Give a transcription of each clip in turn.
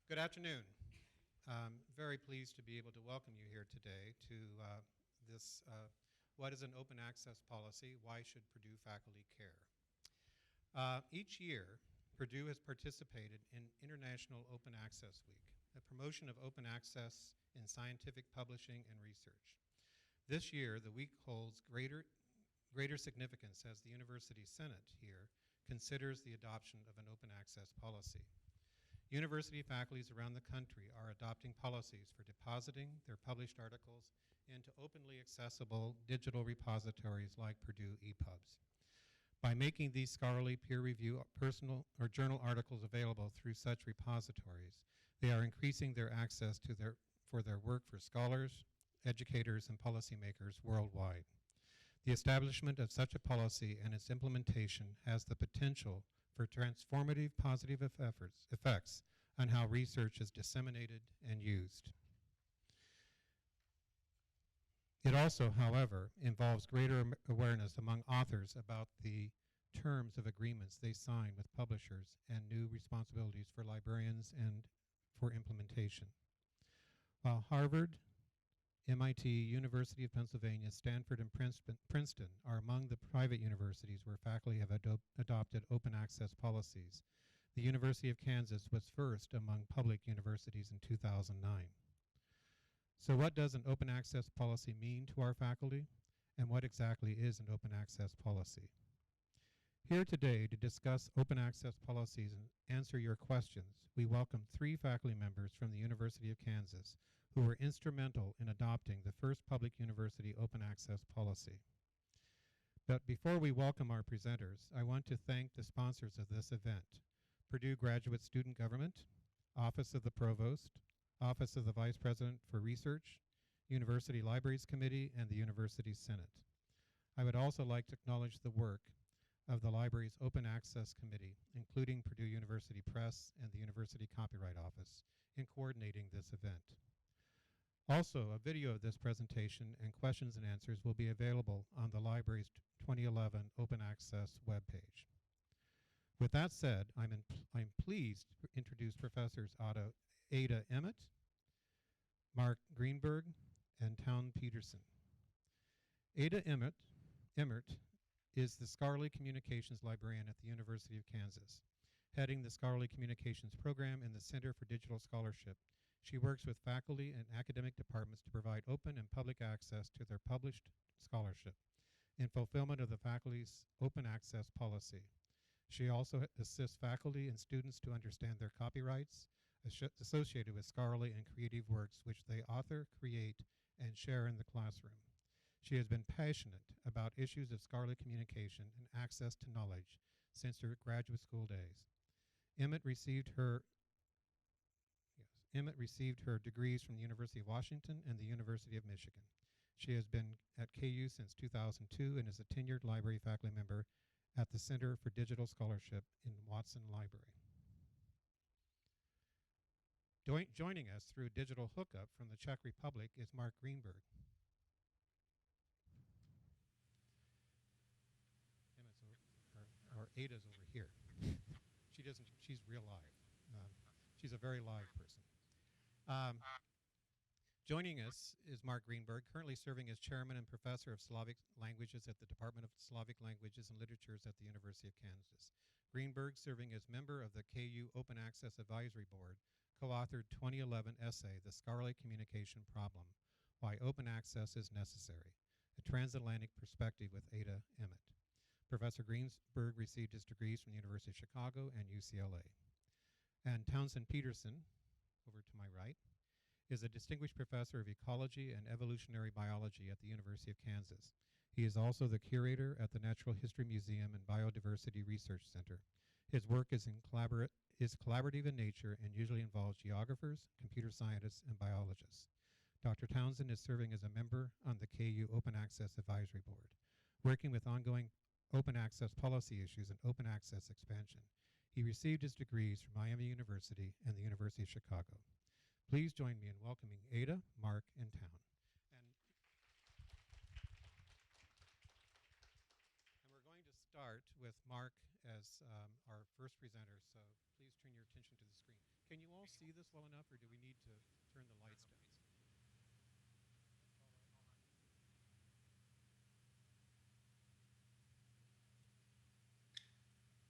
Good afternoon. Very pleased to be able to welcome you here today to this, what is an open access policy? Why should Purdue faculty care? Each year, Purdue has participated in International Open Access Week, a promotion of open access in scientific publishing and research. This year, the week holds greater significance as the University Senate here considers the adoption of an open access policy. University faculties around the country are adopting policies for depositing their published articles into openly accessible digital repositories like Purdue EPUBs. By making these scholarly peer-review personal or journal articles available through such repositories, they are increasing their access to for their work for scholars, educators, and policymakers worldwide. The establishment of such a policy and its implementation has the potential for transformative positive effects on how research is disseminated and used. It also, however, involves greater awareness among authors about the terms of agreements they sign with publishers and new responsibilities for librarians and for implementation. While Harvard, MIT, University of Pennsylvania, Stanford, and Princeton are among the private universities where faculty have adopted open access policies, the University of Kansas was first among public universities in 2009. So what does an open access policy mean to our faculty, and what exactly is an open access policy? Here today to discuss open access policies and answer your questions, we welcome 3 faculty members from the University of Kansas who were instrumental in adopting the first public university open access policy. But before we welcome our presenters, I want to thank the sponsors of this event: Purdue Graduate Student Government, Office of the Provost, Office of the Vice President for Research, University Libraries Committee, and the University Senate. I would also like to acknowledge the work of the library's Open Access Committee, including Purdue University Press and the University Copyright Office, in coordinating this event. Also, a video of this presentation and questions and answers will be available on the library's 2011 Open Access webpage. With that said, I'm pleased to introduce Professors Ada Emmett, Mark Greenberg, and Town Peterson. Ada Emmett is the Scholarly Communications Librarian at the University of Kansas, heading the Scholarly Communications Program in the Center for Digital Scholarship. She works with faculty and academic departments to provide open and public access to their published scholarship in fulfillment of the faculty's open access policy. She also assists faculty and students to understand their copyrights associated with scholarly and creative works which they author, create, and share in the classroom. She has been passionate about issues of scholarly communication and access to knowledge since her graduate school days. Emmett received her degrees from the University of Washington and the University of Michigan. She has been at KU since 2002 and is a tenured library faculty member at the Center for Digital Scholarship in Watson Library. Joining us through a digital hookup from the Czech Republic is Mark Greenberg. Ada's over here. She's real live. She's a very live person. Joining us is Mark Greenberg, currently serving as chairman and professor of Slavic languages at the Department of Slavic Languages and Literatures at the University of Kansas. Greenberg, serving as member of the KU Open Access Advisory Board, co-authored 2011 essay, The Scholarly Communication Problem: Why Open Access is Necessary, a Transatlantic Perspective with Ada Emmett. Professor Greenberg received his degrees from the University of Chicago and UCLA. And Townsend Peterson, over to my right, is a distinguished professor of ecology and evolutionary biology at the University of Kansas. He is also the curator at the Natural History Museum and Biodiversity Research Center. His work is collaborative in nature and usually involves geographers, computer scientists, and biologists. Dr. Townsend is serving as a member on the KU Open Access Advisory Board, working with ongoing open access policy issues and open access expansion. He received his degrees from Miami University and the University of Chicago. Please join me in welcoming Ada, Mark, and Town. And we're going to start with Mark as our first presenter, so please turn your attention to the screen. Can you all see this well enough, or do we need to turn the lights down?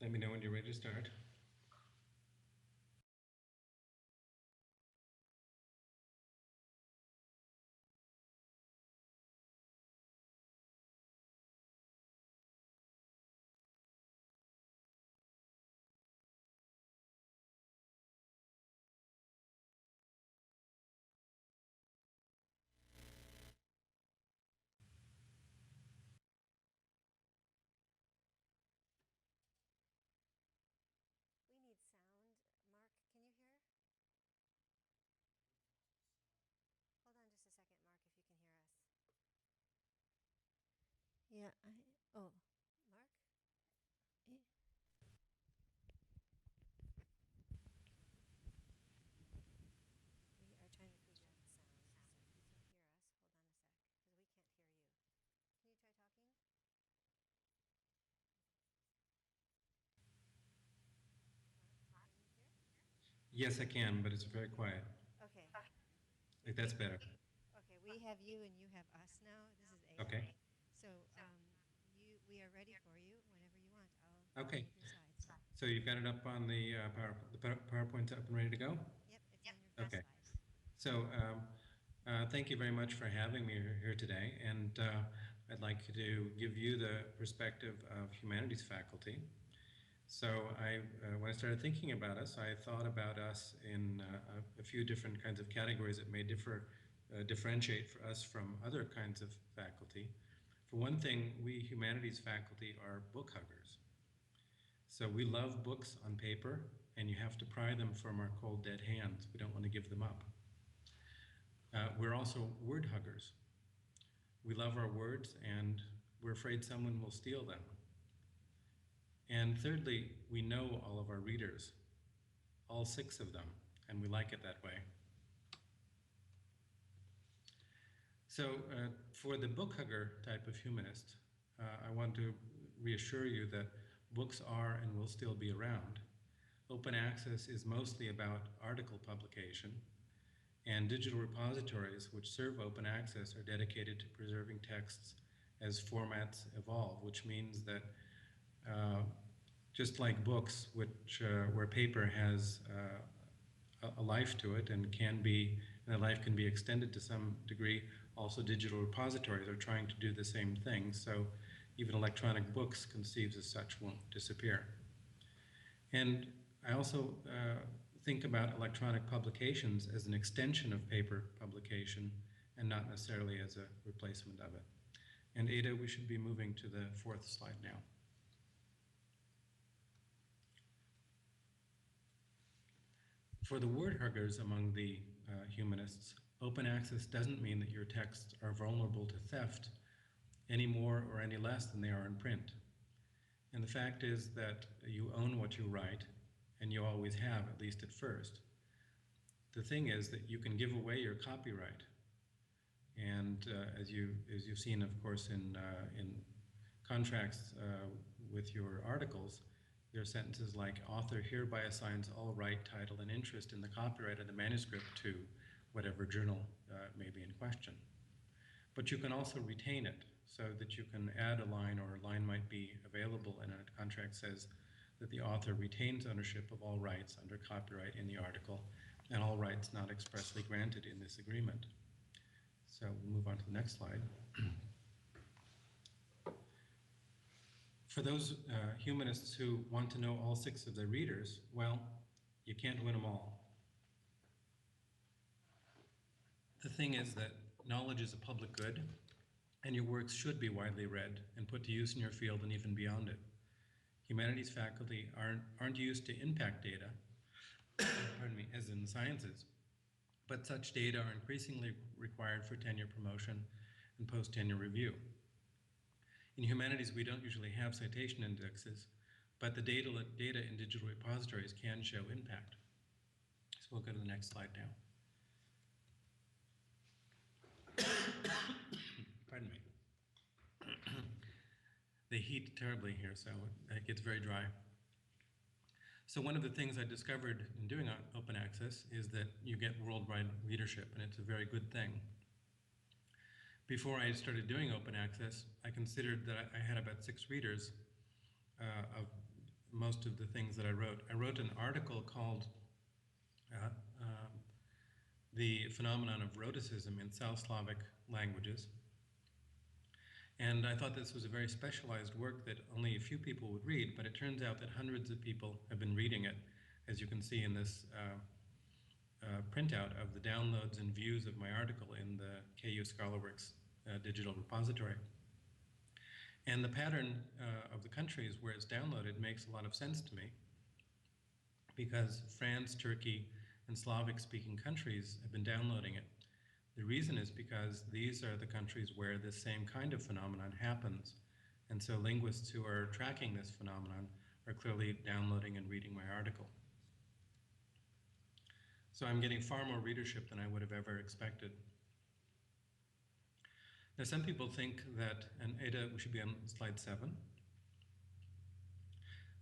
Let me know when you're ready to start. We need sound. Mark, can you hear? Hold on just a second, Mark, if you can hear us. Yeah, oh, Mark? Eh. We are trying to figure out the sound. So if you can hear us, hold on a sec, because we can't hear you. Can you try talking? Mark, can you hear? Yes, I can, but it's very quiet. Okay. Like, that's better. Okay, we have you and you have us now. This is Ada. Okay. So we are ready for you whenever you want. Okay. Move your slides. So you've got it up on the PowerPoint's up and ready to go? Yep, it's on your first Okay. slide. So thank you very much for having me here today, and I'd like to give you the perspective of humanities faculty. So when I started thinking about us, I thought about us in a few different kinds of categories that may differentiate for us from other kinds of faculty. For one thing, we humanities faculty are book huggers. So we love books on paper, and you have to pry them from our cold dead hands. We don't want to give them up. We're also word huggers. We love our words, and we're afraid someone will steal them. And thirdly, we know all of our readers, all 6 of them, and we like it that way. So for the book hugger type of humanist, I want to reassure you that books are and will still be around. Open access is mostly about article publication, and digital repositories which serve open access are dedicated to preserving texts as formats evolve, which means that just like books, where paper has a life to it and the life can be extended to some degree, also digital repositories are trying to do the same thing. So even electronic books conceived as such won't disappear. And I also think about electronic publications as an extension of paper publication and not necessarily as a replacement of it. And Ada, we should be moving to the 4th slide now. For the word huggers among the humanists, open access doesn't mean that your texts are vulnerable to theft any more or any less than they are in print. And the fact is that you own what you write, and you always have, at least at first. The thing is that you can give away your copyright. And as you've seen, of course, in contracts with your articles, there are sentences like, author hereby assigns all right, title, and interest in the copyright of the manuscript to whatever journal may be in question. But you can also retain it, so that you can add a line, or a line might be available, and a contract says that the author retains ownership of all rights under copyright in the article, and all rights not expressly granted in this agreement. So we'll move on to the next slide. For those humanists who want to know all 6 of their readers, well, you can't win them all. The thing is that knowledge is a public good, and your works should be widely read and put to use in your field and even beyond it. Humanities faculty aren't used to impact data, pardon me, as in the sciences, but such data are increasingly required for tenure promotion and post-tenure review. In humanities, we don't usually have citation indexes, but the data in digital repositories can show impact. So we'll go to the next slide now. Pardon me. They heat terribly here, so it gets very dry. So one of the things I discovered in doing open access is that you get worldwide readership, and it's a very good thing. Before I started doing open access, I considered that I had about 6 readers of most of the things that I wrote. I wrote an article called The Phenomenon of Rhoticism in South Slavic Languages. And I thought this was a very specialized work that only a few people would read, but it turns out that hundreds of people have been reading it, as you can see in this printout of the downloads and views of my article in the KU ScholarWorks digital repository. And the pattern of the countries where it's downloaded makes a lot of sense to me, because France, Turkey, and Slavic-speaking countries have been downloading it. The reason is because these are the countries where this same kind of phenomenon happens. And so linguists who are tracking this phenomenon are clearly downloading and reading my article. So I'm getting far more readership than I would have ever expected. Now, some people think that, and Ada, we should be on slide 7.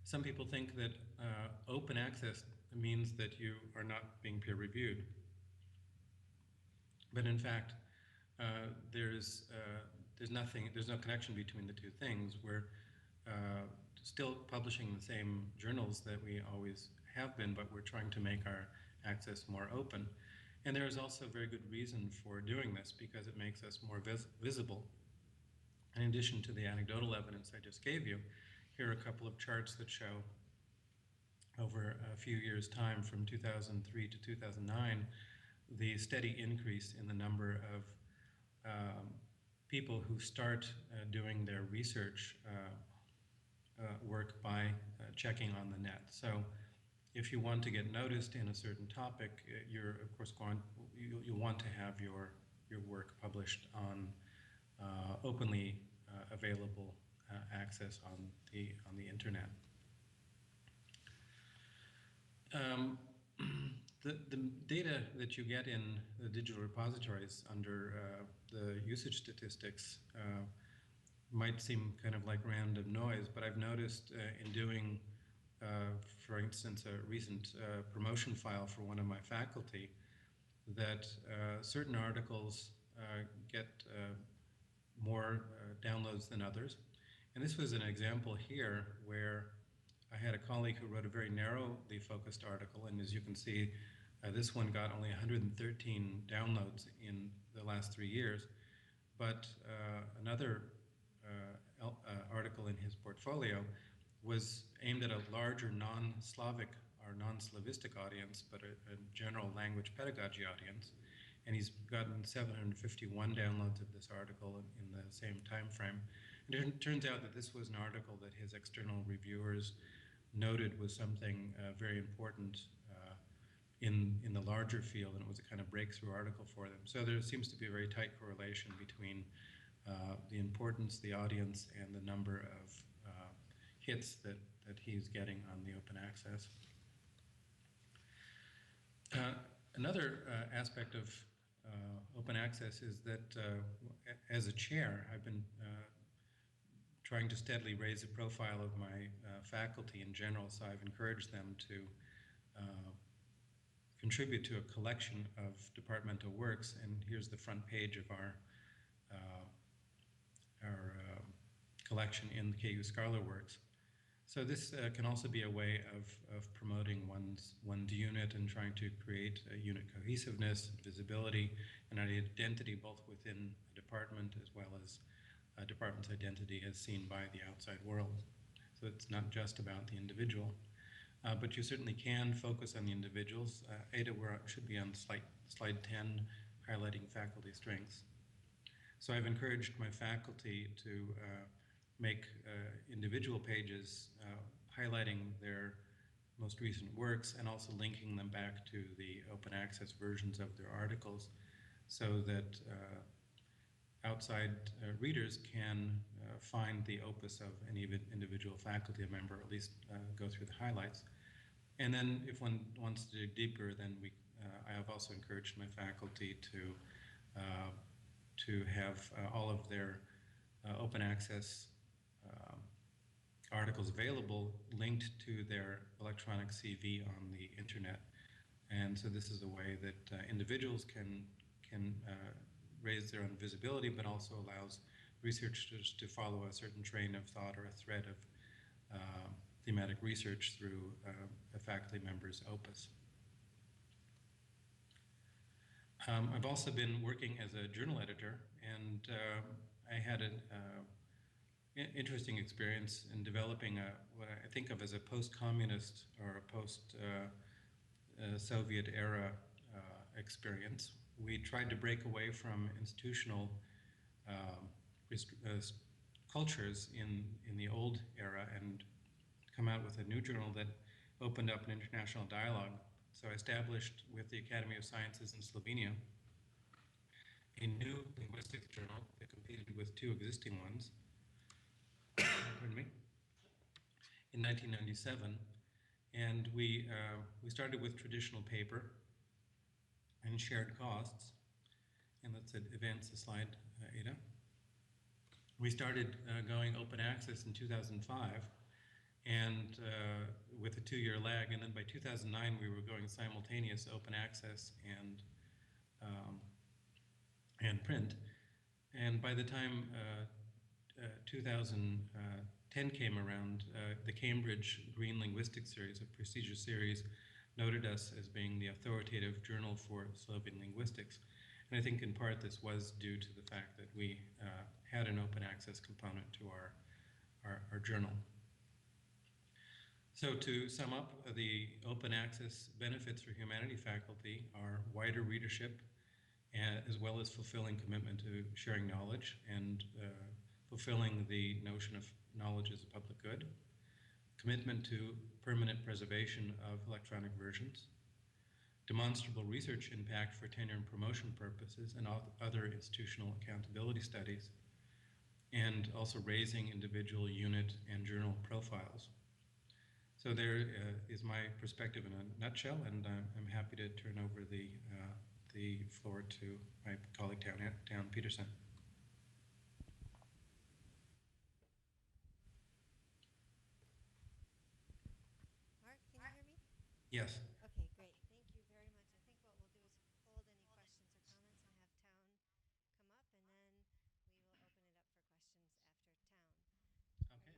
Some people think that open access means that you are not being peer reviewed. But in fact, there's no connection between the two things. We're still publishing the same journals that we always have been, but we're trying to make our access more open. And there is also a very good reason for doing this, because it makes us more visible. In addition to the anecdotal evidence I just gave you, here are a couple of charts that show over a few years' time, from 2003 to 2009, the steady increase in the number of people who start doing their research work by checking on the net. So if you want to get noticed in a certain topic, you're of course you'll want to have your work published on openly available access on the internet. The data that you get in the digital repositories under the usage statistics might seem kind of like random noise, but I've noticed in doing, for instance, a recent promotion file for one of my faculty, that certain articles get more downloads than others. And this was an example here where I had a colleague who wrote a very narrowly focused article, and as you can see, this one got only 113 downloads in the last 3 years, but another article in his portfolio was aimed at a larger non-Slavic or non-Slavistic audience, but a general language pedagogy audience, and he's gotten 751 downloads of this article in the same time frame. And it turns out that this was an article that his external reviewers noted was something very important in the larger field, and it was a kind of breakthrough article for them. So there seems to be a very tight correlation between the importance, the audience, and the number of hits that he's getting on the open access. Another aspect of open access is that as a chair, I've been trying to steadily raise the profile of my faculty in general, so I've encouraged them to contribute to a collection of departmental works, and here's the front page of our collection in the KU ScholarWorks. So this can also be a way of promoting one's unit and trying to create a unit cohesiveness, visibility, and an identity both within a department as well as a department's identity as seen by the outside world. So it's not just about the individual, but you certainly can focus on the individuals. Ada, should be on slide 10, highlighting faculty strengths. So I've encouraged my faculty to make individual pages highlighting their most recent works and also linking them back to the open access versions of their articles, so that outside readers can find the opus of any individual faculty member, or at least go through the highlights. And then if one wants to dig deeper, then I have also encouraged my faculty to have all of their open access articles available linked to their electronic CV on the internet. And so this is a way that individuals can raise their own visibility, but also allows researchers to follow a certain train of thought or a thread of thematic research through a faculty member's opus. I've also been working as a journal editor, and I had an interesting experience in developing what I think of as a post-communist or a post-Soviet era experience. We tried to break away from institutional cultures in the old era and come out with a new journal that opened up an international dialogue. So I established with the Academy of Sciences in Slovenia a new linguistics journal that competed with two existing ones, pardon me, in 1997. And we started with traditional paper and shared costs. And let's advance the slide, Ada. We started going open access in 2005, and with a 2-year lag, and then by 2009 we were going simultaneous open access and print. And by the time 2010 came around, the Cambridge Green Linguistics Series, a prestigious series, noted us as being the authoritative journal for Slovene linguistics. And I think in part this was due to the fact that we had an open access component to our journal. So to sum up, the open access benefits for humanities faculty are wider readership, as well as fulfilling commitment to sharing knowledge and fulfilling the notion of knowledge as a public good, commitment to permanent preservation of electronic versions, demonstrable research impact for tenure and promotion purposes and other institutional accountability studies, and also raising individual unit and journal profiles. So there is my perspective in a nutshell, and I'm happy to turn over the floor to my colleague, Town Peterson. Mark, can you hear me? Yes. Okay, great. Thank you very much. I think what we'll do is hold any questions or comments and have Town come up, and then we will open it up for questions after Town. Okay.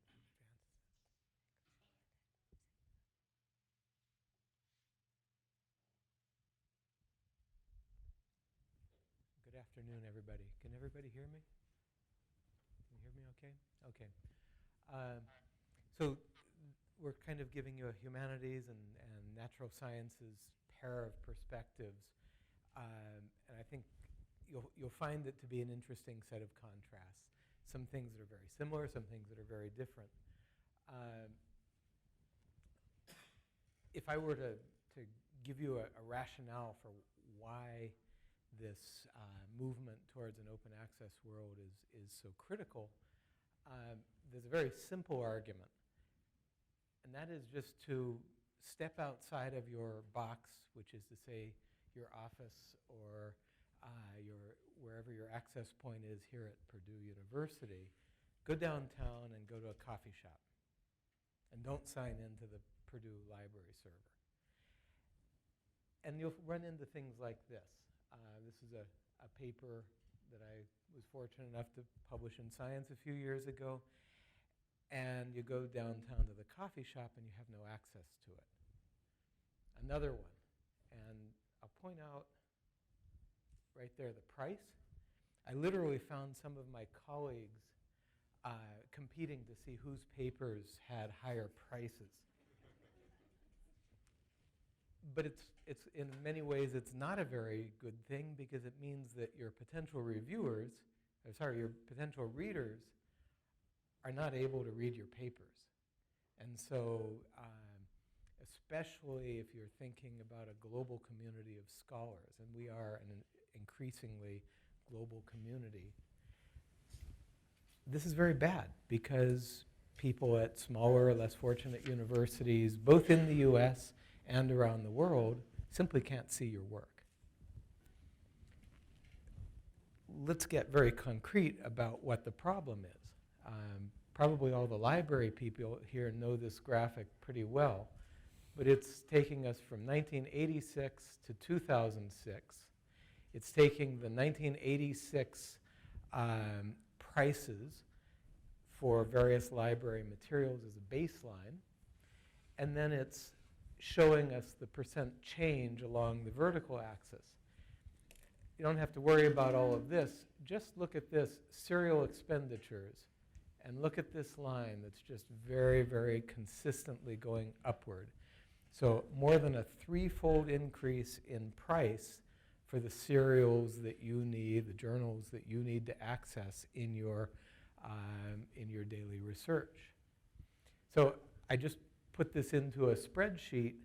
Are you on now? We'll just put the slides here. Good afternoon, everybody. Can everybody hear me? Can you hear me okay? Okay. So we're kind of giving you a humanities and natural sciences pair of perspectives. And I think you'll find it to be an interesting set of contrasts. Some things that are very similar, some things that are very different. If I were to give you a rationale for why this movement towards an open access world is so critical, there's a very simple argument, and that is just to step outside of your box, which is to say your office or wherever your access point is here at Purdue University. Go downtown and go to a coffee shop, and don't sign into the Purdue library server. And you'll run into things like this. This is a paper that I was fortunate enough to publish in Science a few years ago. And you go downtown to the coffee shop and you have no access to it. Another one. And I'll point out right there the price. I literally found some of my colleagues competing to see whose papers had higher prices. But it's in many ways, it's not a very good thing because it means that your potential reviewers, your potential readers are not able to read your papers. And so, especially if you're thinking about a global community of scholars, and we are an increasingly global community, this is very bad because people at smaller, less fortunate universities, both in the US and around the world, simply can't see your work. Let's get very concrete about what the problem is. Probably all the library people here know this graphic pretty well, but it's taking us from 1986 to 2006. It's taking the 1986 prices for various library materials as a baseline, and then it's showing us the percent change along the vertical axis. You don't have to worry about all of this. Just look at this, serial expenditures, and look at this line that's just very, very consistently going upward. So more than a threefold increase in price for the serials that you need, the journals that you need to access in your daily research. So I just put this into a spreadsheet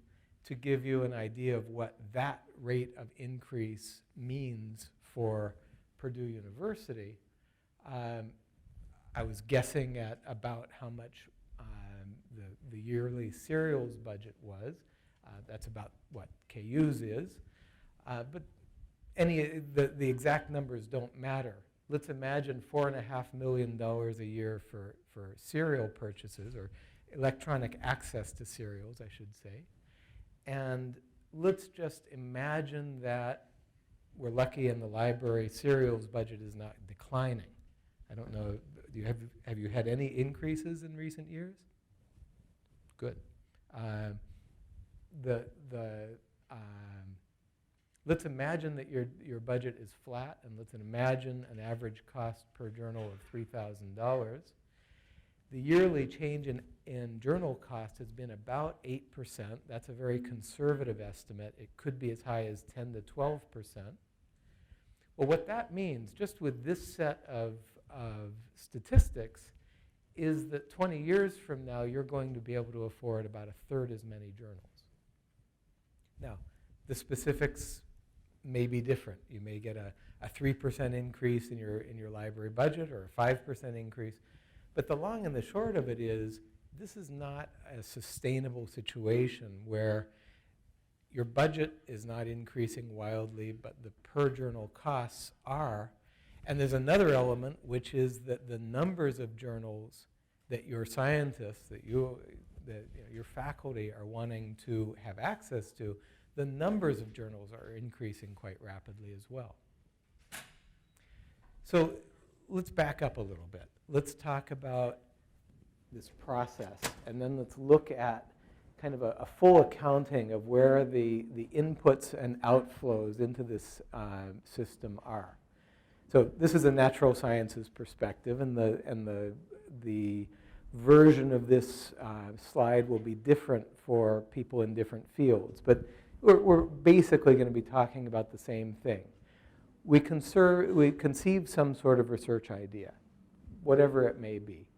to give you an idea of what that rate of increase means for Purdue University. I was guessing at about how much the yearly serials budget was. That's about what KU's is. But the exact numbers don't matter. Let's imagine $4.5 million a year for serial purchases, or electronic access to serials, I should say. And let's just imagine that we're lucky and the library serials budget is not declining. I don't know, have you had any increases in recent years? Good. Let's imagine that your budget is flat, and let's imagine an average cost per journal of $3,000. The yearly change in journal cost has been about 8%. That's a very conservative estimate. It could be as high as 10 to 12%. Well, what that means, just with this set of statistics, is that 20 years from now, you're going to be able to afford about a third as many journals. Now, the specifics may be different. You may get a 3% increase in your library budget, or a 5% increase. But the long and the short of it is, this is not a sustainable situation where your budget is not increasing wildly, but the per journal costs are. And there's another element, which is that the numbers of journals that your scientists, that your faculty are wanting to have access to, the numbers of journals are increasing quite rapidly as well. So let's back up a little bit. Let's talk about this process, and then let's look at kind of a full accounting of where the inputs and outflows into this system are. So this is a natural sciences perspective, and the version of this slide will be different for people in different fields, but we're basically going to be talking about the same thing. We conceive some sort of research idea, whatever it may be.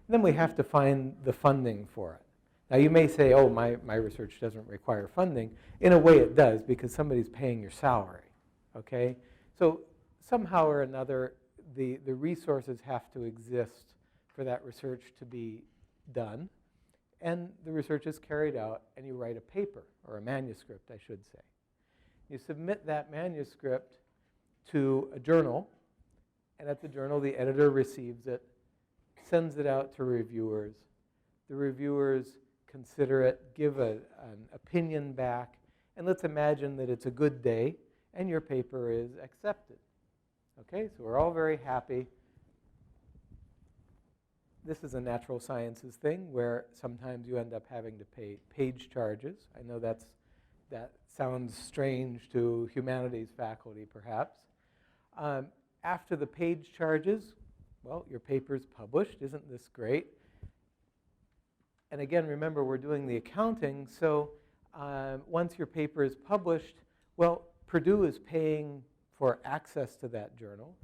And then we have to find the funding for it. Now you may say, oh, my research doesn't require funding. In a way it does, because somebody's paying your salary, okay? So somehow or another, the resources have to exist for that research to be done. And the research is carried out, and you write a paper, or a manuscript, I should say. You submit that manuscript to a journal, and at the journal, the editor receives it, sends it out to reviewers. The reviewers consider it, give an opinion back, and let's imagine that it's a good day, and your paper is accepted. Okay, so we're all very happy. This is a natural sciences thing where sometimes you end up having to pay page charges. I know that sounds strange to humanities faculty, perhaps. After the page charges, well, your paper's published. Isn't this great? And again, remember, we're doing the accounting. So once your paper is published, well, Purdue is paying for access to that journal.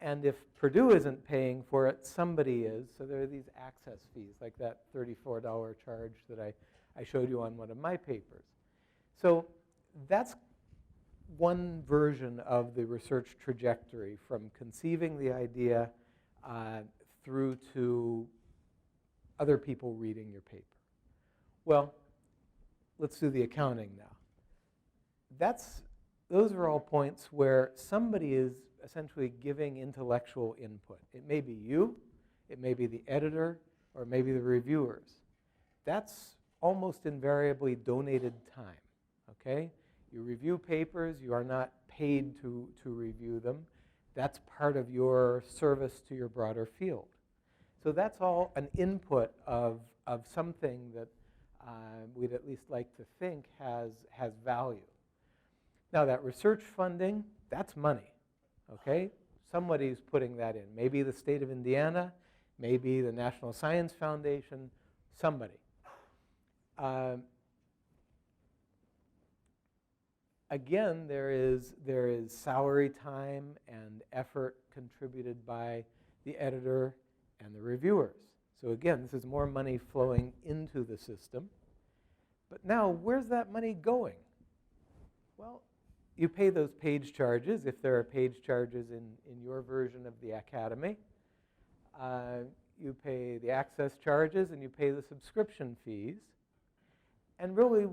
And if Purdue isn't paying for it, somebody is. So there are these access fees, like that $34 charge that I showed you on one of my papers. So that's one version of the research trajectory, from conceiving the idea through to other people reading your paper. Well, let's do the accounting now. Those are all points where somebody is essentially giving intellectual input. It may be you, it may be the editor, or maybe the reviewers. That's almost invariably donated time, okay? You review papers, you are not paid to review them. That's part of your service to your broader field. So that's all an input of something that we'd at least like to think has value. Now that research funding, that's money, okay? Somebody's putting that in. Maybe the state of Indiana, maybe the National Science Foundation, somebody. Again, there is salary time and effort contributed by the editor and the reviewers. So again, this is more money flowing into the system. But now, where's that money going? Well, you pay those page charges, if there are page charges in your version of the academy. You pay the access charges, and you pay the subscription fees. And really,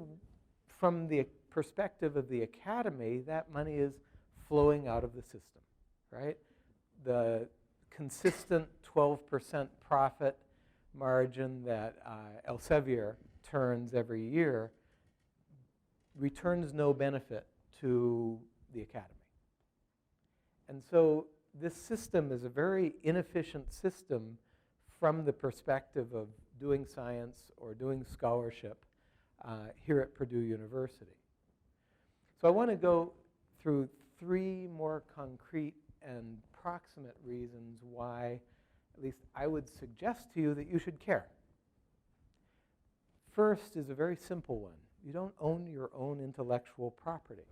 from the perspective of the academy, that money is flowing out of the system, right? The consistent 12% profit margin that Elsevier turns every year returns no benefit to the academy. And so this system is a very inefficient system from the perspective of doing science or doing scholarship here at Purdue University. So I want to go through 3 more concrete and proximate reasons why, at least I would suggest to you, that you should care. First is a very simple one. You don't own your own intellectual property.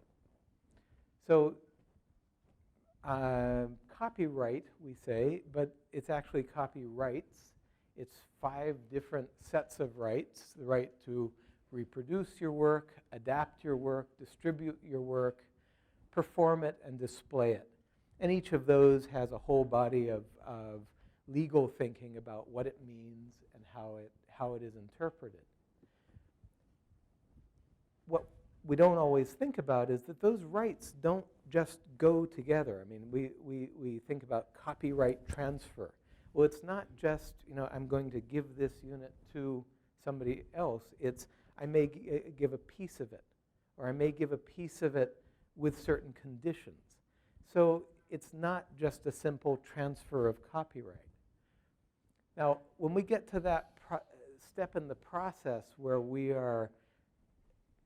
So copyright, we say, but it's actually copyrights. It's 5 different sets of rights: the right to reproduce your work, adapt your work, distribute your work, perform it, and display it. And each of those has a whole body of legal thinking about what it means and how it is interpreted. What we don't always think about is that those rights don't just go together. I mean, we think about copyright transfer. Well, it's not just, I'm going to give this unit to somebody else. It's, I may give a piece of it, or I may give a piece of it with certain conditions. So it's not just a simple transfer of copyright. Now, when we get to that step in the process where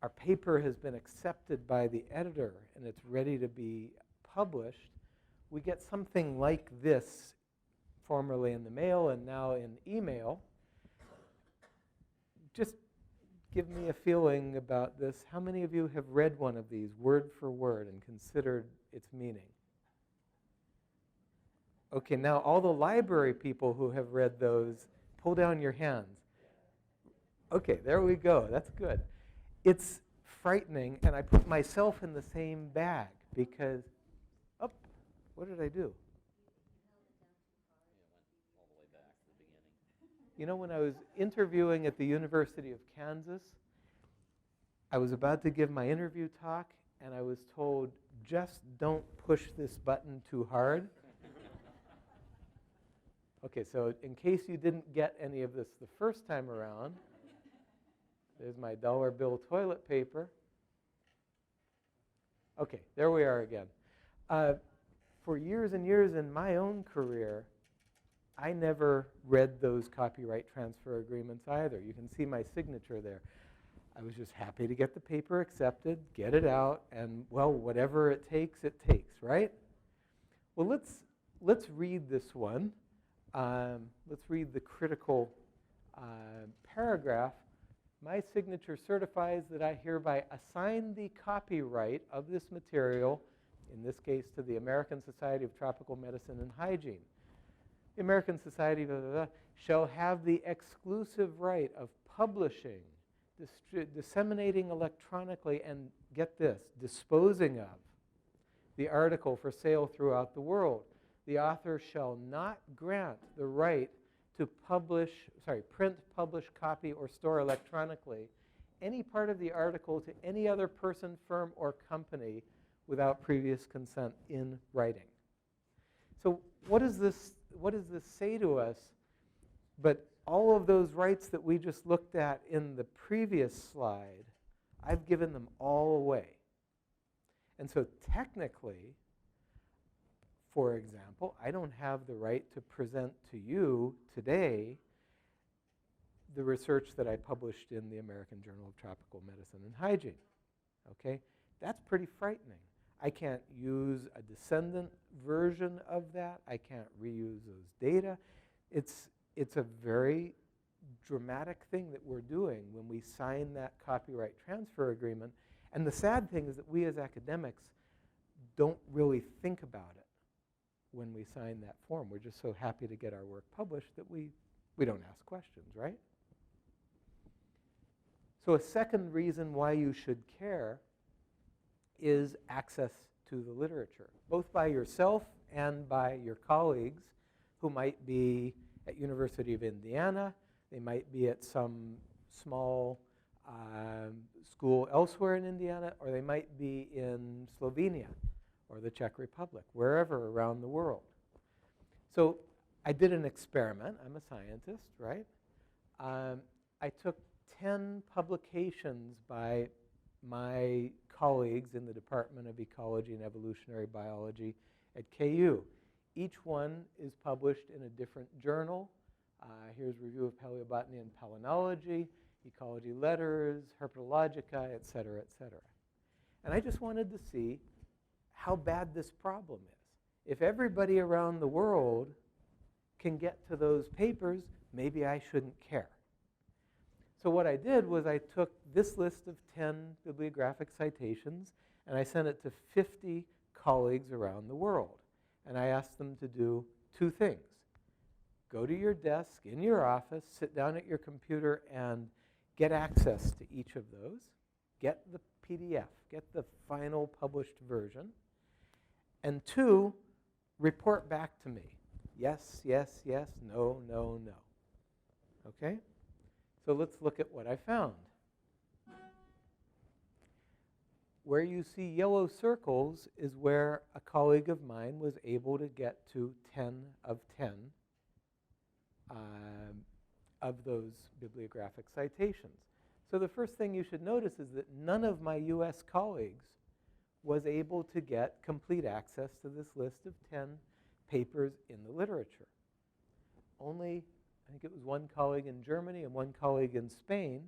our paper has been accepted by the editor and it's ready to be published, we get something like this, formerly in the mail and now in email. Just give me a feeling about this. How many of you have read one of these word for word and considered its meaning? Okay, now all the library people who have read those, pull down your hands. Okay, there we go. That's good. It's frightening, and I put myself in the same bag because, what did I do? When I was interviewing at the University of Kansas, I was about to give my interview talk, and I was told, just don't push this button too hard. Okay, so in case you didn't get any of this the first time around, there's my dollar bill toilet paper. Okay, there we are again. For years and years in my own career, I never read those copyright transfer agreements either. You can see my signature there. I was just happy to get the paper accepted, get it out, and, well, whatever it takes, right? Well, let's read this one. Let's read the critical paragraph. My signature certifies that I hereby assign the copyright of this material, in this case to the American Society of Tropical Medicine and Hygiene. The American Society shall have the exclusive right of publishing, disseminating electronically, and get this, disposing of the article for sale throughout the world. The author shall not grant the right to print, publish, copy, or store electronically any part of the article to any other person, firm, or company without previous consent in writing. So what does this say to us? But all of those rights that we just looked at in the previous slide, I've given them all away. And so technically, for example, I don't have the right to present to you today the research that I published in the American Journal of Tropical Medicine and Hygiene. Okay? That's pretty frightening. I can't use a descendant version of that. I can't reuse those data. It's a very dramatic thing that we're doing when we sign that copyright transfer agreement. And the sad thing is that we as academics don't really think about it when we sign that form. We're just so happy to get our work published that we don't ask questions, right? So a second reason why you should care is access to the literature, both by yourself and by your colleagues who might be at University of Indiana, they might be at some small school elsewhere in Indiana, or they might be in Slovenia or the Czech Republic, wherever around the world. So I did an experiment. I'm a scientist, right? I took 10 publications by my colleagues in the Department of Ecology and Evolutionary Biology at KU. Each one is published in a different journal. Here's a review of Paleobotany and Palynology, Ecology Letters, Herpetologica, et cetera, et cetera. And I just wanted to see how bad this problem is. If everybody around the world can get to those papers, maybe I shouldn't care. So what I did was I took this list of 10 bibliographic citations and I sent it to 50 colleagues around the world. And I asked them to do two things. Go to your desk in your office, sit down at your computer and get access to each of those. Get the PDF, get the final published version. And two, report back to me. Yes, yes, yes, no, no, no. Okay? So let's look at what I found. Where you see yellow circles is where a colleague of mine was able to get to 10 of 10 of those bibliographic citations. So the first thing you should notice is that none of my US colleagues was able to get complete access to this list of 10 papers in the literature. Only, I think it was one colleague in Germany and one colleague in Spain.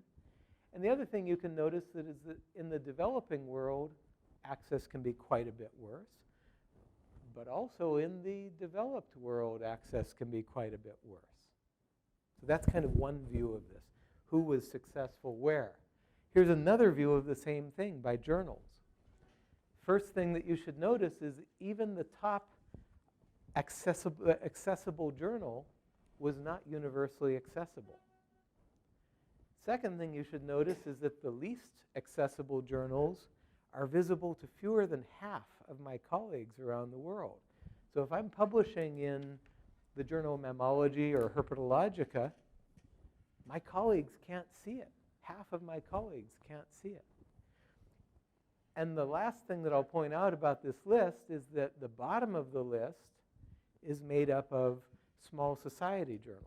And the other thing you can notice is that in the developing world, access can be quite a bit worse. But also in the developed world, access can be quite a bit worse. So that's kind of one view of this. Who was successful where? Here's another view of the same thing by journals. First thing that you should notice is even the top accessible journal was not universally accessible. Second thing you should notice is that the least accessible journals are visible to fewer than half of my colleagues around the world. So if I'm publishing in the Journal of Mammalogy or Herpetologica, my colleagues can't see it. Half of my colleagues can't see it. And the last thing that I'll point out about this list is that the bottom of the list is made up of small society journals.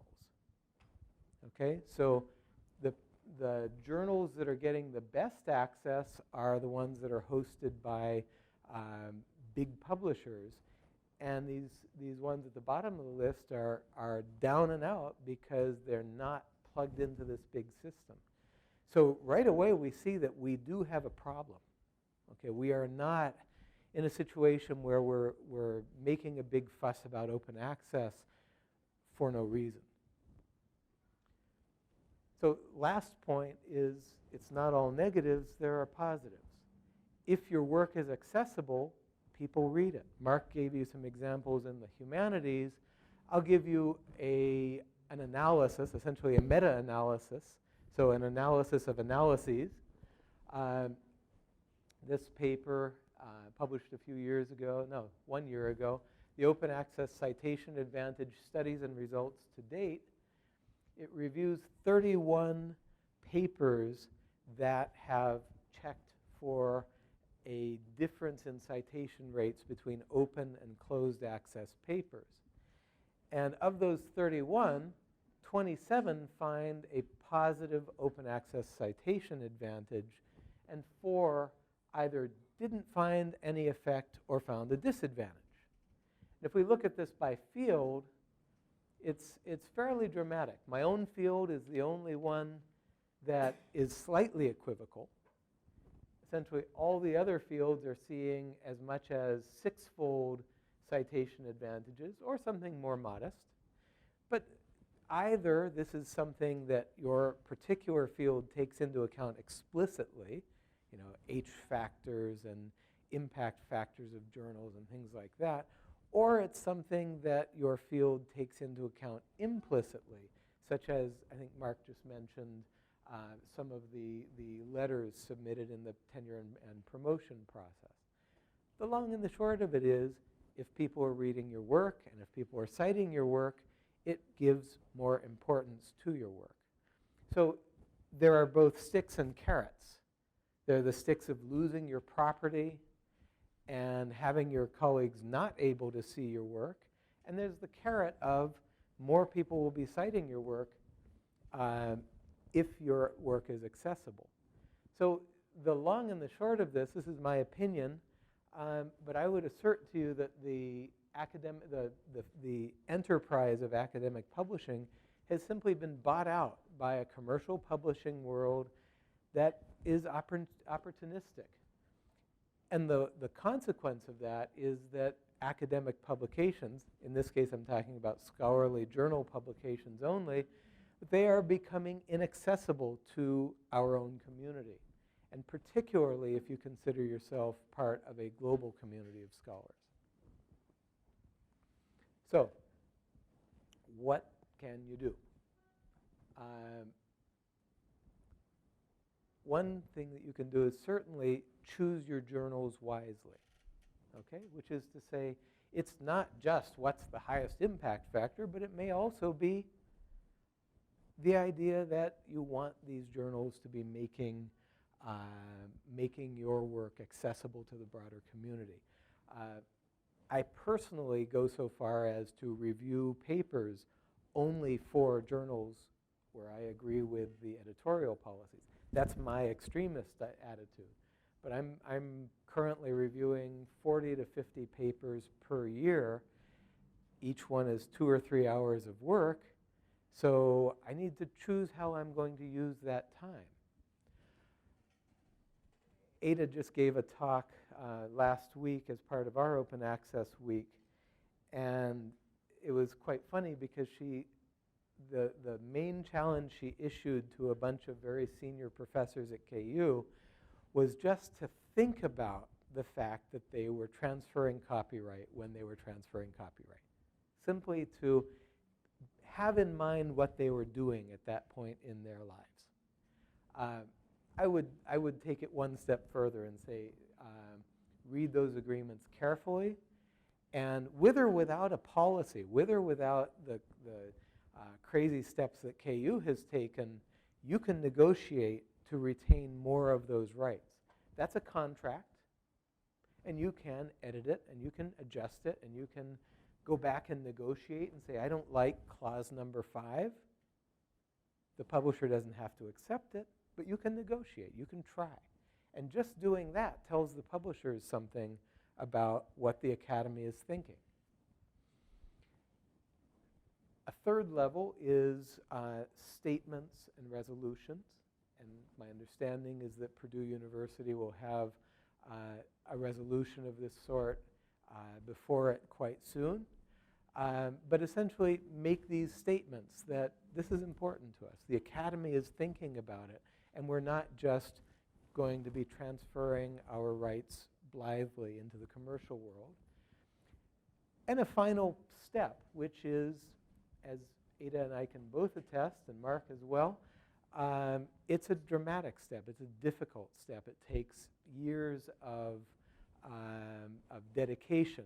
Okay, so the journals that are getting the best access are the ones that are hosted by big publishers. And these ones at the bottom of the list are down and out because they're not plugged into this big system. So right away we see that we do have a problem. Okay, we are not in a situation where we're making a big fuss about open access for no reason. So last point is it's not all negatives, there are positives. If your work is accessible, people read it. Mark gave you some examples in the humanities. I'll give you an analysis, essentially a meta-analysis, so an analysis of analyses. This paper published a few years ago, no, 1 year ago, the Open Access Citation Advantage Studies and Results to Date. It reviews 31 papers that have checked for a difference in citation rates between open and closed access papers. And of those 31, 27 find a positive open access citation advantage, and 4 either didn't find any effect or found a disadvantage. If we look at this by field, it's fairly dramatic. My own field is the only one that is slightly equivocal. Essentially, all the other fields are seeing as much as 6-fold citation advantages or something more modest. But either this is something that your particular field takes into account explicitly, you know, H factors and impact factors of journals and things like that, or it's something that your field takes into account implicitly, such as, I think Mark just mentioned, some of the letters submitted in the tenure and promotion process. The long and the short of it is, if people are reading your work and if people are citing your work, it gives more importance to your work. So there are both sticks and carrots. There are the sticks of losing your property and having your colleagues not able to see your work. And there's the carrot of more people will be citing your work if your work is accessible. So the long and the short of this is my opinion, but I would assert to you that the enterprise of academic publishing has simply been bought out by a commercial publishing world that is opportunistic. And the consequence of that is that academic publications, in this case I'm talking about scholarly journal publications only, they are becoming inaccessible to our own community, and particularly if you consider yourself part of a global community of scholars. So, what can you do? One thing that you can do is certainly choose your journals wisely, okay? Which is to say, it's not just what's the highest impact factor, but it may also be the idea that you want these journals to be making your work accessible to the broader community. I personally go so far as to review papers only for journals where I agree with the editorial policies. That's my extremist attitude. But I'm currently reviewing 40 to 50 papers per year. Each one is 2 or 3 hours of work. So I need to choose how I'm going to use that time. Ada just gave a talk last week as part of our Open Access Week. And it was quite funny because the main challenge she issued to a bunch of very senior professors at KU was just to think about the fact that they were transferring copyright when they were transferring copyright. Simply to have in mind what they were doing at that point in their lives. I would take it one step further and say, read those agreements carefully, and with or without a policy, with or without the crazy steps that KU has taken, you can negotiate to retain more of those rights. That's a contract, and you can edit it, and you can adjust it, and you can go back and negotiate and say, I don't like clause number 5. The publisher doesn't have to accept it, but you can negotiate, you can try. And just doing that tells the publishers something about what the Academy is thinking. A third level is statements and resolutions. And my understanding is that Purdue University will have a resolution of this sort before it quite soon. But essentially make these statements that this is important to us. The Academy is thinking about it, and we're not just going to be transferring our rights blithely into the commercial world. And a final step, which is, as Ada and I can both attest, and Mark as well, it's a dramatic step. It's a difficult step. It takes years of dedication.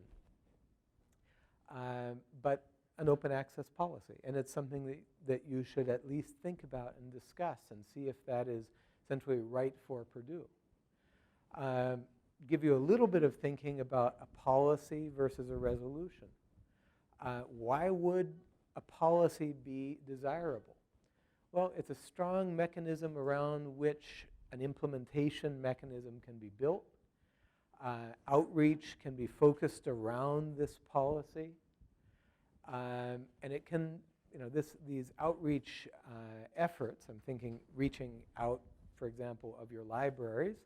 But an open access policy. And it's something that you should at least think about and discuss and see if that is essentially right for Purdue. Give you a little bit of thinking about a policy versus a resolution. Why would a policy be desirable? Well, it's a strong mechanism around which an implementation mechanism can be built. Outreach can be focused around this policy. And it can, these outreach efforts, I'm thinking reaching out, for example, of your libraries,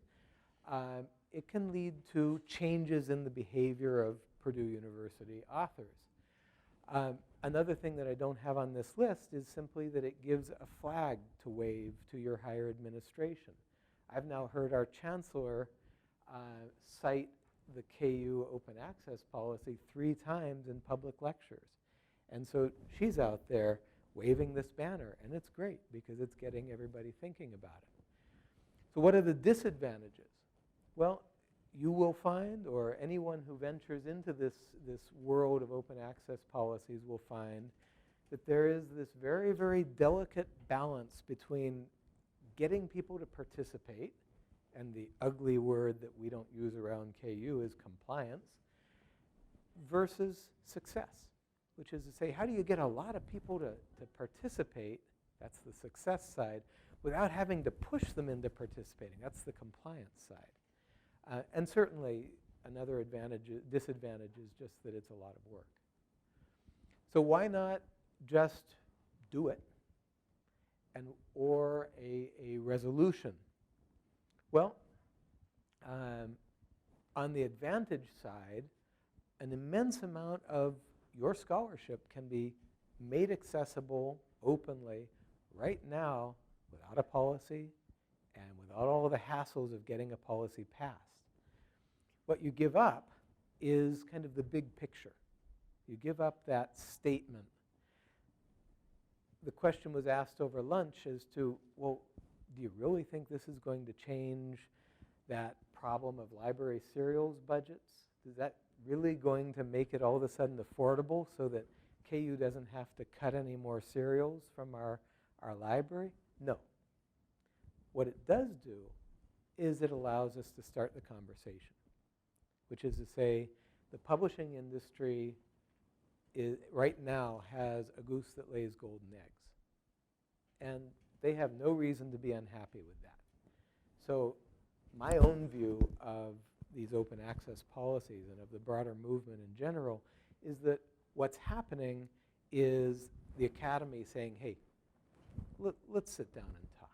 it can lead to changes in the behavior of Purdue University authors. Another thing that I don't have on this list is simply that it gives a flag to wave to your higher administration. I've now heard our chancellor cite the KU open access policy 3 times in public lectures. And so she's out there waving this banner, and it's great because it's getting everybody thinking about it. So what are the disadvantages? Well, you will find, or anyone who ventures into this world of open access policies will find, that there is this very, very delicate balance between getting people to participate, and the ugly word that we don't use around KU is compliance, versus success, which is to say, how do you get a lot of people to participate, that's the success side, without having to push them into participating, that's the compliance side. And certainly another disadvantage is just that it's a lot of work. So why not just do it, or a resolution? Well, on the advantage side, an immense amount of your scholarship can be made accessible openly right now without a policy and without all of the hassles of getting a policy passed. What you give up is kind of the big picture. You give up that statement. The question was asked over lunch as to, well, do you really think this is going to change that problem of library serials budgets? Is that really going to make it all of a sudden affordable so that KU doesn't have to cut any more serials from our library? No. What it does do is it allows us to start the conversation, which is to say the publishing industry right now has a goose that lays golden eggs. And they have no reason to be unhappy with that. So my own view of these open access policies and of the broader movement in general is that what's happening is the academy saying, hey, let's sit down and talk.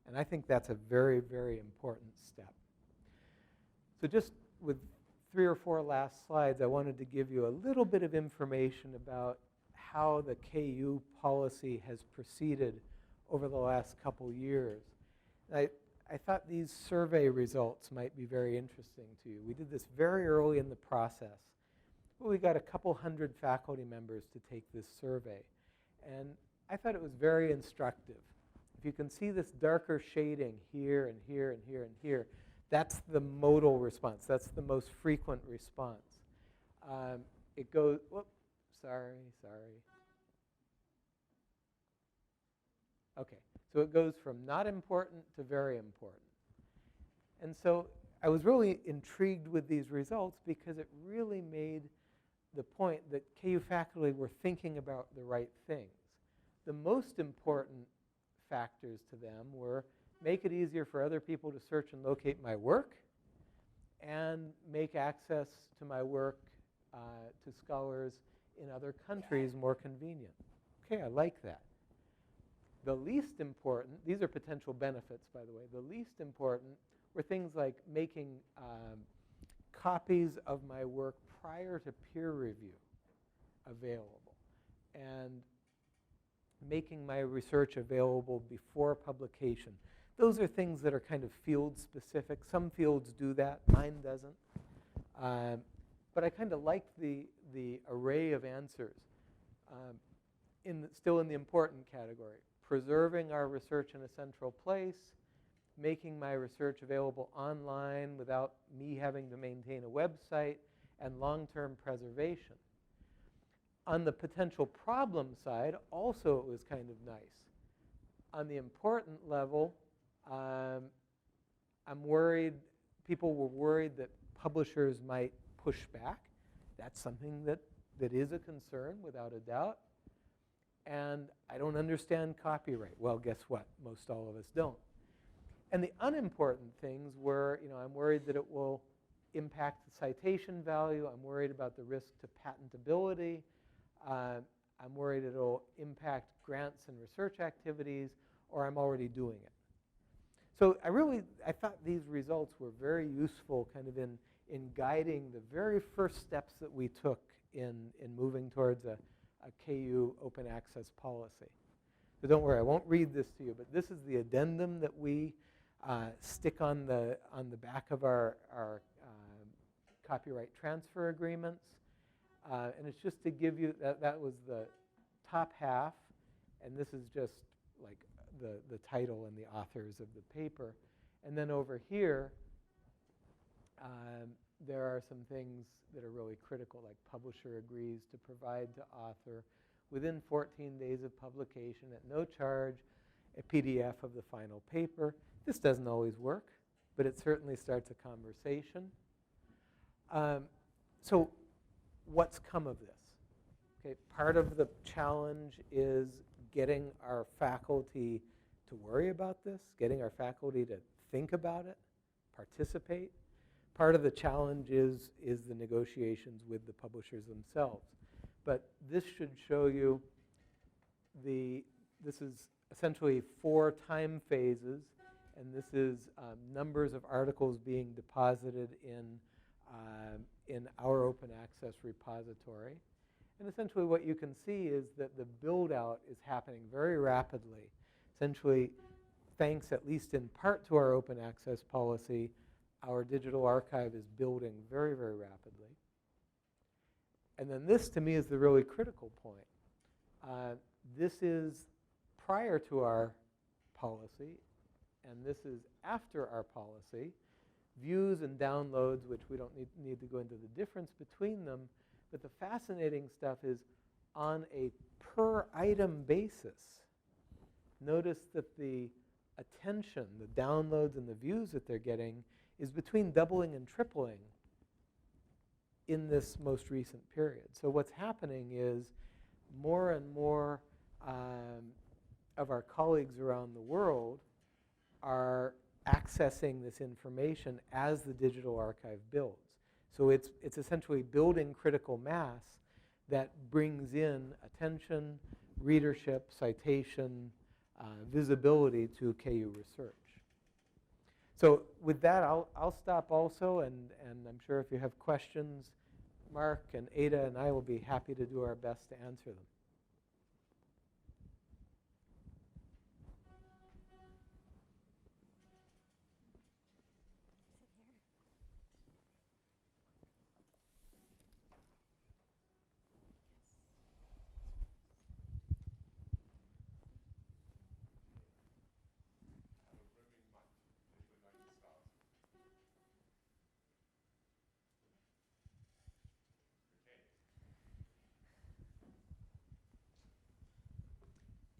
And I think that's a very, very important step. So just with 3 or 4 last slides, I wanted to give you a little bit of information about how the KU policy has proceeded over the last couple years. I thought these survey results might be very interesting to you. We did this very early in the process. We got a couple hundred faculty members to take this survey. And I thought it was very instructive. If you can see this darker shading here and here and here and here, that's the modal response. That's the most frequent response. It goes, whoops, sorry. Okay, so it goes from not important to very important. And so I was really intrigued with these results because it really made the point that KU faculty were thinking about the right things. The most important factors to them were make it easier for other people to search and locate my work, and make access to my work to scholars in other countries more convenient. Okay, I like that. The least important, these are potential benefits, by the way, the least important were things like making copies of my work prior to peer review available, and making my research available before publication. Those are things that are kind of field specific. Some fields do that, mine doesn't. But I kind of like the array of answers. Still in the important category, preserving our research in a central place, making my research available online without me having to maintain a website, and long-term preservation. On the potential problem side, also it was kind of nice. On the important level, I'm worried, people were worried that publishers might push back. That's something that is a concern, without a doubt. And I don't understand copyright. Well, guess what? Most all of us don't. And the unimportant things were, I'm worried that it will impact the citation value. I'm worried about the risk to patentability. I'm worried it'll impact grants and research activities, or I'm already doing it. So I thought these results were very useful kind of in guiding the very first steps that we took in moving towards a KU open access policy. So don't worry, I won't read this to you, but this is the addendum that we stick on the back of our copyright transfer agreements. And it's just to give you, that was the top half, and this is just like the title and the authors of the paper. And then over here, there are some things that are really critical, like publisher agrees to provide to author within 14 days of publication at no charge a PDF of the final paper. This doesn't always work, but it certainly starts a conversation. So what's come of this? Okay, part of the challenge is getting our faculty to worry about this, getting our faculty to think about it, participate. Part of the challenge is the negotiations with the publishers themselves. But this should show you this is essentially 4 time phases, and this is numbers of articles being deposited in our open access repository. And essentially what you can see is that the build out is happening very rapidly. Essentially, thanks at least in part to our open access policy, our digital archive is building very, very rapidly. And then this, to me, is the really critical point. This is prior to our policy, and this is after our policy. Views and downloads, which we don't need to go into the difference between them, but the fascinating stuff is on a per item basis. Notice that the attention, the downloads and the views that they're getting is between doubling and tripling in this most recent period. So what's happening is more and more of our colleagues around the world are accessing this information as the digital archive builds. So it's essentially building critical mass that brings in attention, readership, citation, visibility to KU research. So with that, I'll stop also, and I'm sure if you have questions, Mark and Ada and I will be happy to do our best to answer them.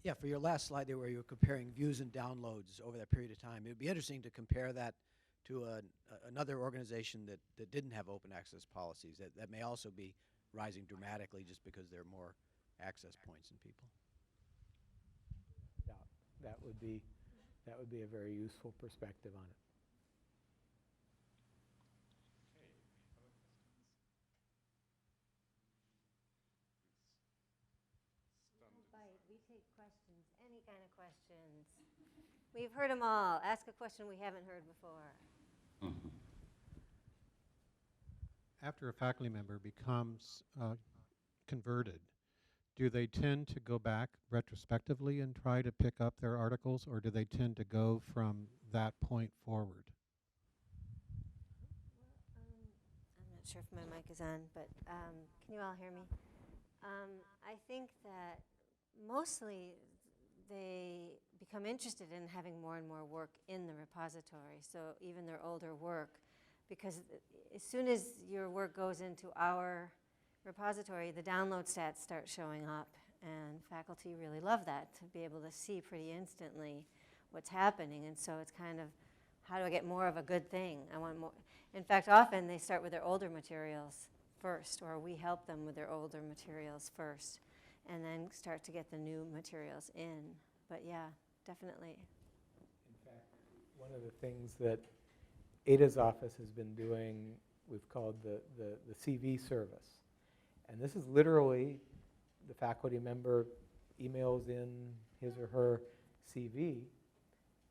Yeah, for your last slide there where you were comparing views and downloads over that period of time, it would be interesting to compare that to another organization that didn't have open access policies that may also be rising dramatically just because there are more access points in people. Yeah, that would be a very useful perspective on it. We take questions, any kind of questions. We've heard them all. Ask a question we haven't heard before. After a faculty member becomes converted, do they tend to go back retrospectively and try to pick up their articles, or do they tend to go from that point forward? I'm not sure if my mic is on, but can you all hear me? I think that mostly they become interested in having more and more work in the repository, so even their older work, because as soon as your work goes into our repository, the download stats start showing up, and faculty really love that, to be able to see pretty instantly what's happening. And so it's kind of, how do I get more of a good thing? I want more. In fact, often they start with their older materials first, or we help them with their older materials first, and then start to get the new materials in. But yeah, definitely. In fact, one of the things that Ada's office has been doing, we've called the CV service. And this is literally the faculty member emails in his or her CV,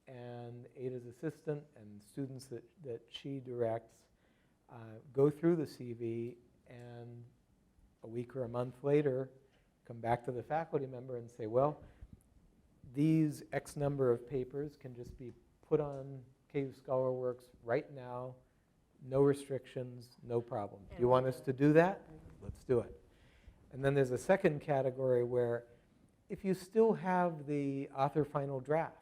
and Ada's assistant and students that she directs go through the CV, and a week or a month later come back to the faculty member and say, well, these X number of papers can just be put on KU ScholarWorks right now, no restrictions, no problem. Do you want us to do that? Let's do it. And then there's a second category where if you still have the author final draft,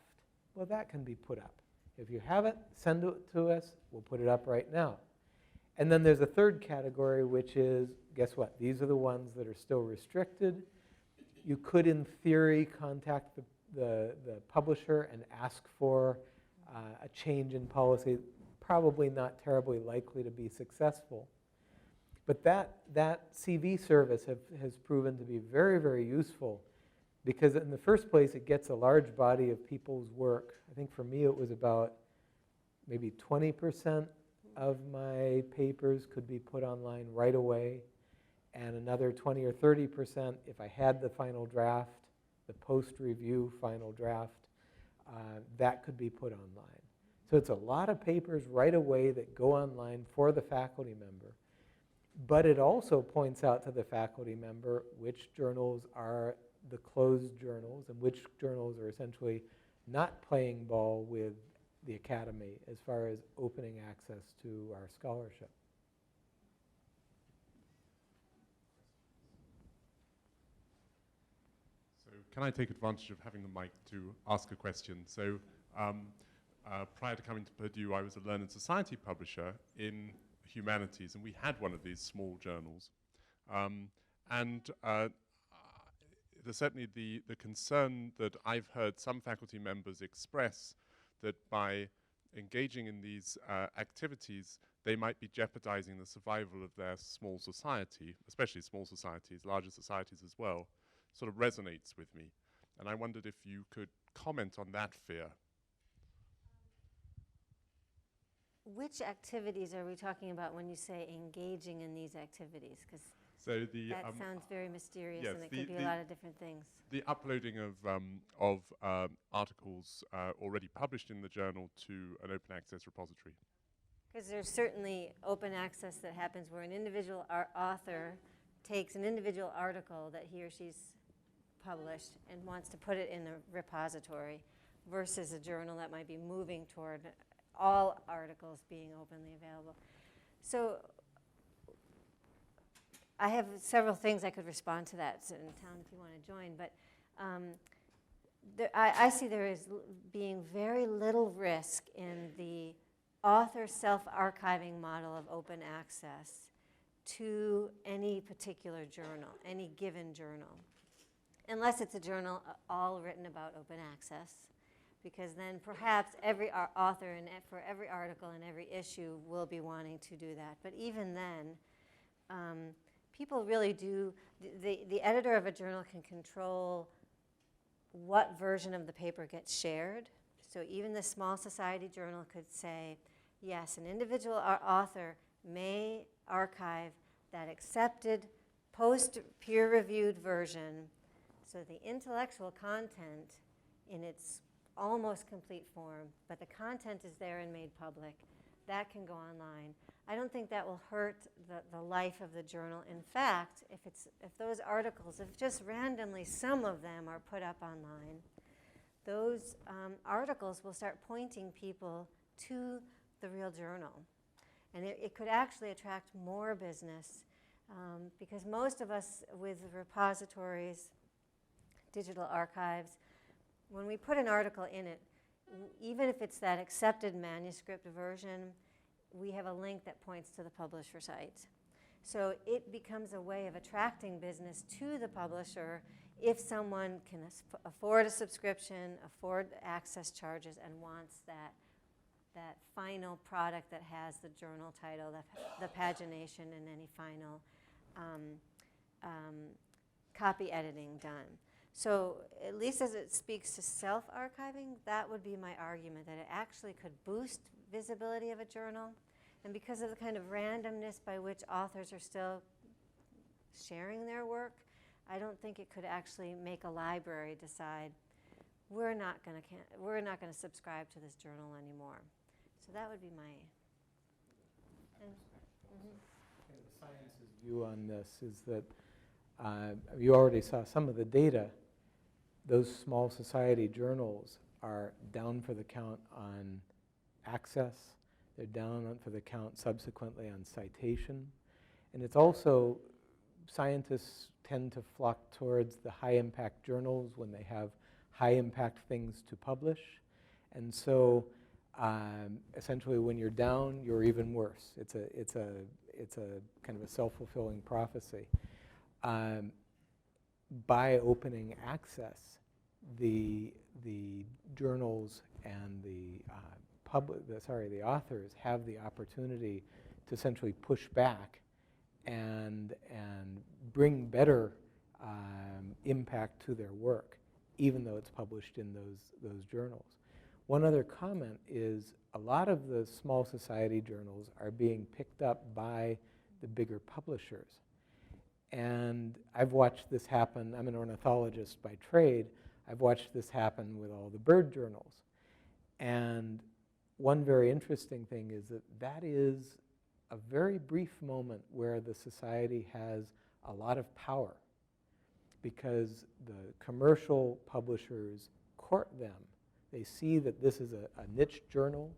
well, that can be put up. If you have it, send it to us. We'll put it up right now. And then there's a third category, which is, guess what? These are the ones that are still restricted. You could, in theory, contact the publisher and ask for a change in policy. Probably not terribly likely to be successful. But that CV service has proven to be very, very useful, because in the first place, it gets a large body of people's work. I think for me, it was about maybe 20% of my papers could be put online right away, and another 20 or 30% if I had the final draft, the post-review final draft, that could be put online. So it's a lot of papers right away that go online for the faculty member. But it also points out to the faculty member which journals are the closed journals and which journals are essentially not playing ball with the academy as far as opening access to our scholarship. So can I take advantage of having the mic to ask a question? So prior to coming to Purdue, I was a Learned Society publisher in Humanities, and we had one of these small journals. There's certainly the concern that I've heard some faculty members express that by engaging in these activities, they might be jeopardizing the survival of their small society, especially small societies, larger societies as well, sort of resonates with me. And I wondered if you could comment on that fear. Which activities are we talking about when you say engaging in these activities? Because that sounds very mysterious, yes, and it could be a lot of different things. The uploading of articles already published in the journal to an open access repository. Because there's certainly open access that happens where an individual author takes an individual article that he or she's published and wants to put it in a repository, versus a journal that might be moving toward all articles being openly available. So I have several things I could respond to that, so in town if you want to join, but I see there is being very little risk in the author self-archiving model of open access to any particular journal, any given journal, unless it's a journal all written about open access, because then perhaps every author for every article and every issue will be wanting to do that. But even then, people really do, the editor of a journal can control what version of the paper gets shared. So even the small society journal could say, yes, an individual author may archive that accepted post-peer-reviewed version, so the intellectual content in its almost complete form, but the content is there and made public, that can go online. I don't think that will hurt the life of the journal. In fact, if those articles, if just randomly some of them are put up online, those articles will start pointing people to the real journal. And it could actually attract more business, because most of us with repositories, digital archives, when we put an article in it, even if it's that accepted manuscript version, we have a link that points to the publisher site. So it becomes a way of attracting business to the publisher if someone can afford a subscription, afford access charges, and wants that final product that has the journal title, the pagination, and any final copy editing done. So at least as it speaks to self-archiving, that would be my argument, that it actually could boost visibility of a journal. And because of the kind of randomness by which authors are still sharing their work, I don't think it could actually make a library decide, we're not going to subscribe to this journal anymore. So that would be my. The science's view on this is that you already saw some of the data. Those small society journals are down for the count on access. They're down for the count subsequently on citation. And it's also, scientists tend to flock towards the high-impact journals when they have high-impact things to publish. And so essentially when you're down, you're even worse. It's a kind of a self-fulfilling prophecy. By opening access, the journals and the authors have the opportunity to essentially push back and bring better impact to their work, even though it's published in those journals. One other comment is a lot of the small society journals are being picked up by the bigger publishers. And I've watched this happen. I'm an ornithologist by trade. I've watched this happen with all the bird journals. And one very interesting thing is that is a very brief moment where the society has a lot of power, because the commercial publishers court them. They see that this is a niche journal.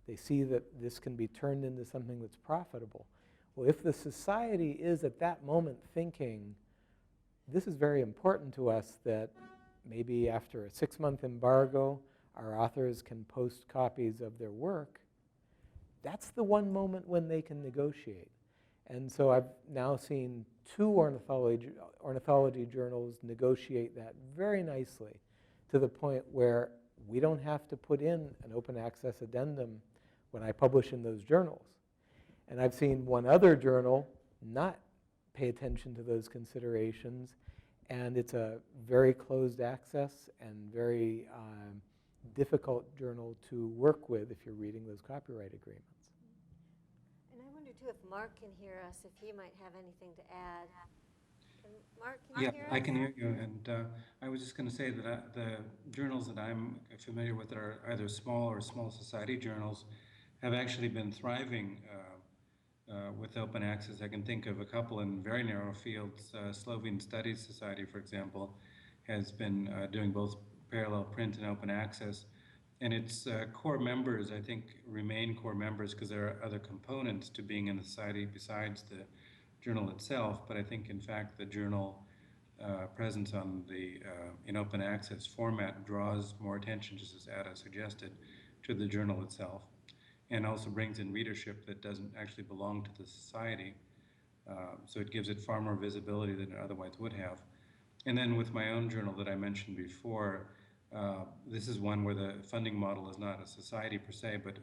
They see that this can be turned into something that's profitable. Well, if the society is at that moment thinking, this is very important to us, that maybe after a 6-month embargo, our authors can post copies of their work, that's the one moment when they can negotiate. And so I've now seen 2 ornithology journals negotiate that very nicely, to the point where we don't have to put in an open access addendum when I publish in those journals. And I've seen one other journal not pay attention to those considerations, and it's a very closed access and very difficult journal to work with if you're reading those copyright agreements. And I wonder too if Mark can hear us, if he might have anything to add. Mark, can you hear us? Yeah, I can hear you. And I was just going to say that the journals that I'm familiar with that are either small or small society journals have actually been thriving with open access. I can think of a couple in very narrow fields. Slovene Studies Society, for example, has been doing both parallel print and open access. And its core members, I think, remain core members because there are other components to being in the society besides the journal itself. But I think, in fact, the journal presence on the in open access format draws more attention, just as Ada suggested, to the journal itself, and also brings in readership that doesn't actually belong to the society. So it gives it far more visibility than it otherwise would have. And then with my own journal that I mentioned before, this is one where the funding model is not a society per se, but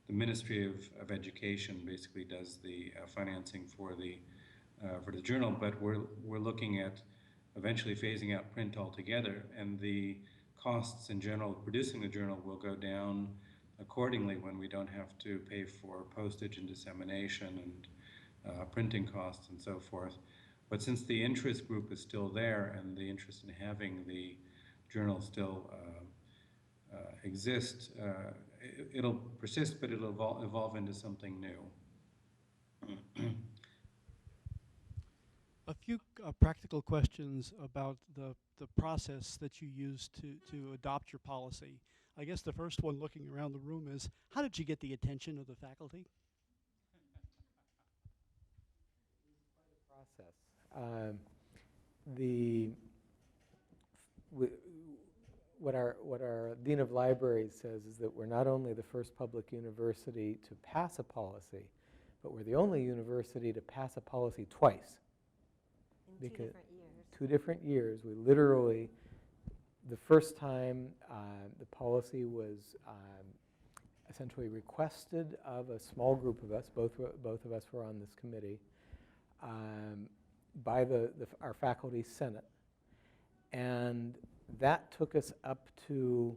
the Ministry of Education basically does the financing for the journal. But we're looking at eventually phasing out print altogether, and the costs in general of producing the journal will go down accordingly when we don't have to pay for postage and dissemination and printing costs and so forth. But since the interest group is still there and the interest in having the journal still exist, it'll persist, but it'll evolve into something new. A few practical questions about the process that you use to adopt your policy. I guess the first one, looking around the room, is how did you get the attention of the faculty? Process. What our Dean of Libraries says is that we're not only the first public university to pass a policy, but we're the only university to pass a policy twice. In Because 2 different years. 2 different years, we literally, the first time the policy was essentially requested of a small group of us, both of us were on this committee, by our faculty senate. And that took us up to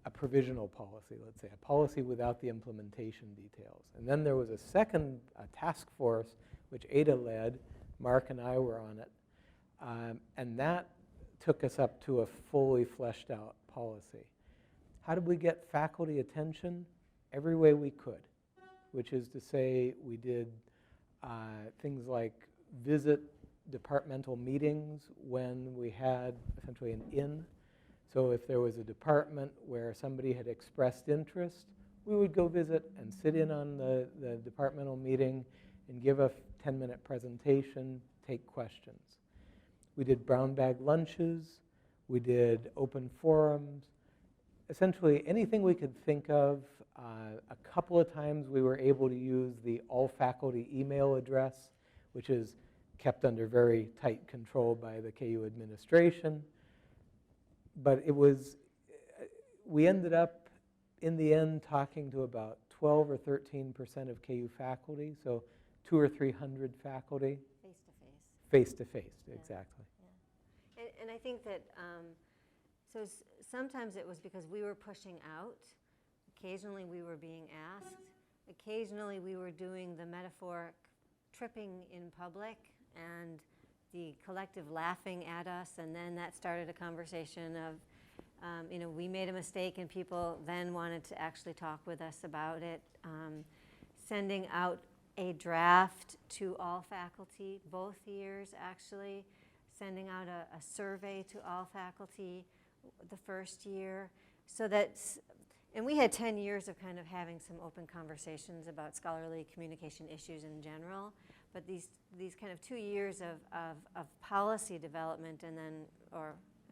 a provisional policy, let's say, a policy without the implementation details. And then there was a second task force, which Ada led, Mark and I were on it, and that took us up to a fully fleshed out policy. How did we get faculty attention? Every way we could, which is to say we did things like visit departmental meetings when we had essentially an in. So if there was a department where somebody had expressed interest, we would go visit and sit in on the departmental meeting and give a 10-minute presentation, take questions. We did brown bag lunches. We did open forums. Essentially anything we could think of. A couple of times we were able to use the all faculty email address, which is kept under very tight control by the KU administration. But it was, we ended up in the end talking to about 12 or 13% of KU faculty, so 200 or 300 faculty. Face-to-face. Face-to-face, Yeah. exactly. Yeah. And I think that, so sometimes it was because we were pushing out. Occasionally we were being asked. Occasionally we were doing the metaphoric tripping in public and the collective laughing at us, and then that started a conversation of, we made a mistake and people then wanted to actually talk with us about it. Sending out a draft to all faculty, both years actually, sending out a survey to all faculty the first year, so that, and we had 10 years of kind of having some open conversations about scholarly communication issues in general, but these kind of 2 years of policy development and then,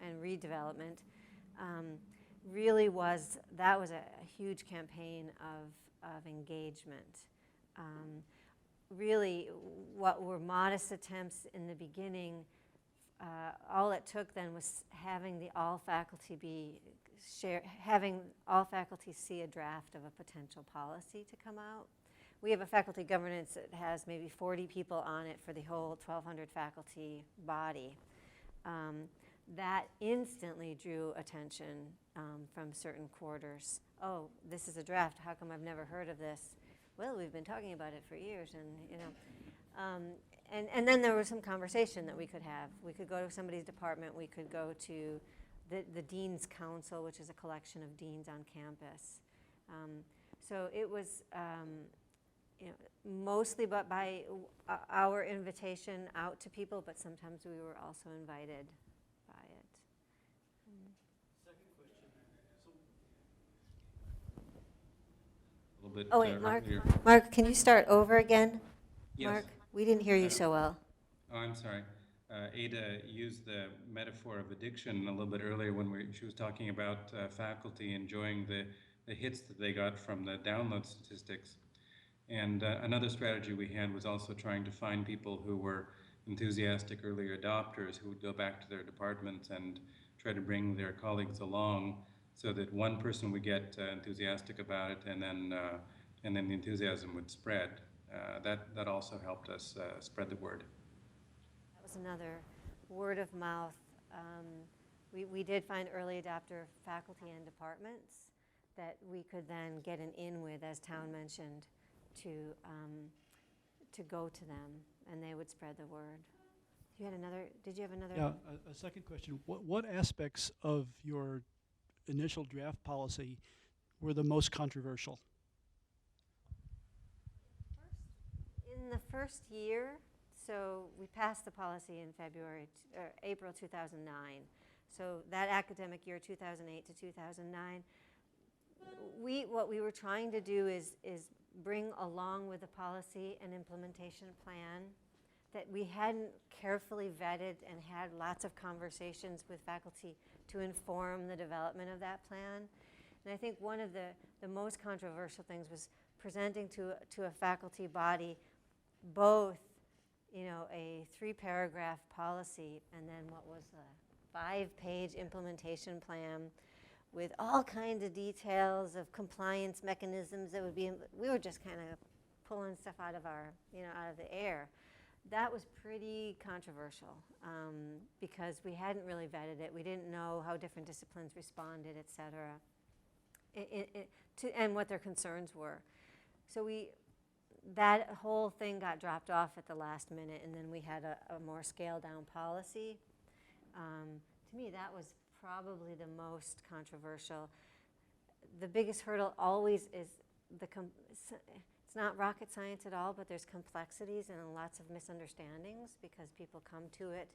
and redevelopment, really was a huge campaign of engagement. Really, what were modest attempts in the beginning, all it took then was having all faculty see a draft of a potential policy to come out. We have a faculty governance that has maybe 40 people on it for the whole 1,200 faculty body. That instantly drew attention from certain quarters. Oh, this is a draft. How come I've never heard of this? Well, we've been talking about it for years, and then there was some conversation that we could have. We could go to somebody's department. We could go to the Dean's Council, which is a collection of deans on campus. So it was mostly but by our invitation out to people, but sometimes we were also invited by it. Second question. A little bit. Oh wait, Mark. earlier. Mark, can you start over again? Yes. Mark, we didn't hear you so well. Oh, I'm sorry. Ada used the metaphor of addiction a little bit earlier when she was talking about faculty enjoying the hits that they got from the download statistics. And another strategy we had was also trying to find people who were enthusiastic early adopters who would go back to their departments and try to bring their colleagues along, so that one person would get enthusiastic about it, and then the enthusiasm would spread. That also helped us spread the word. That was another word of mouth. We did find early adopter faculty and departments that we could then get an in with, as Town mentioned, to go to them, and they would spread the word. Did you have another? Yeah, a second question. What aspects of your initial draft policy were the most controversial? In the first year, so we passed the policy in April 2009. So that academic year, 2008 to 2009, what we were trying to do is bring along with the policy an implementation plan that we hadn't carefully vetted and had lots of conversations with faculty to inform the development of that plan. And I think one of the most controversial things was presenting to a faculty body both, you know, a 3-paragraph policy and then what was a 5-page implementation plan with all kinds of details of compliance mechanisms that would be, we were just kind of pulling stuff out of our, you know, out of the air. That was pretty controversial because we hadn't really vetted it. We didn't know how different disciplines responded, et cetera, and what their concerns were. So that whole thing got dropped off at the last minute, and then we had a more scaled-down policy. To me, that was probably the most controversial. The biggest hurdle always is it's not rocket science at all, but there's complexities and lots of misunderstandings because people come to it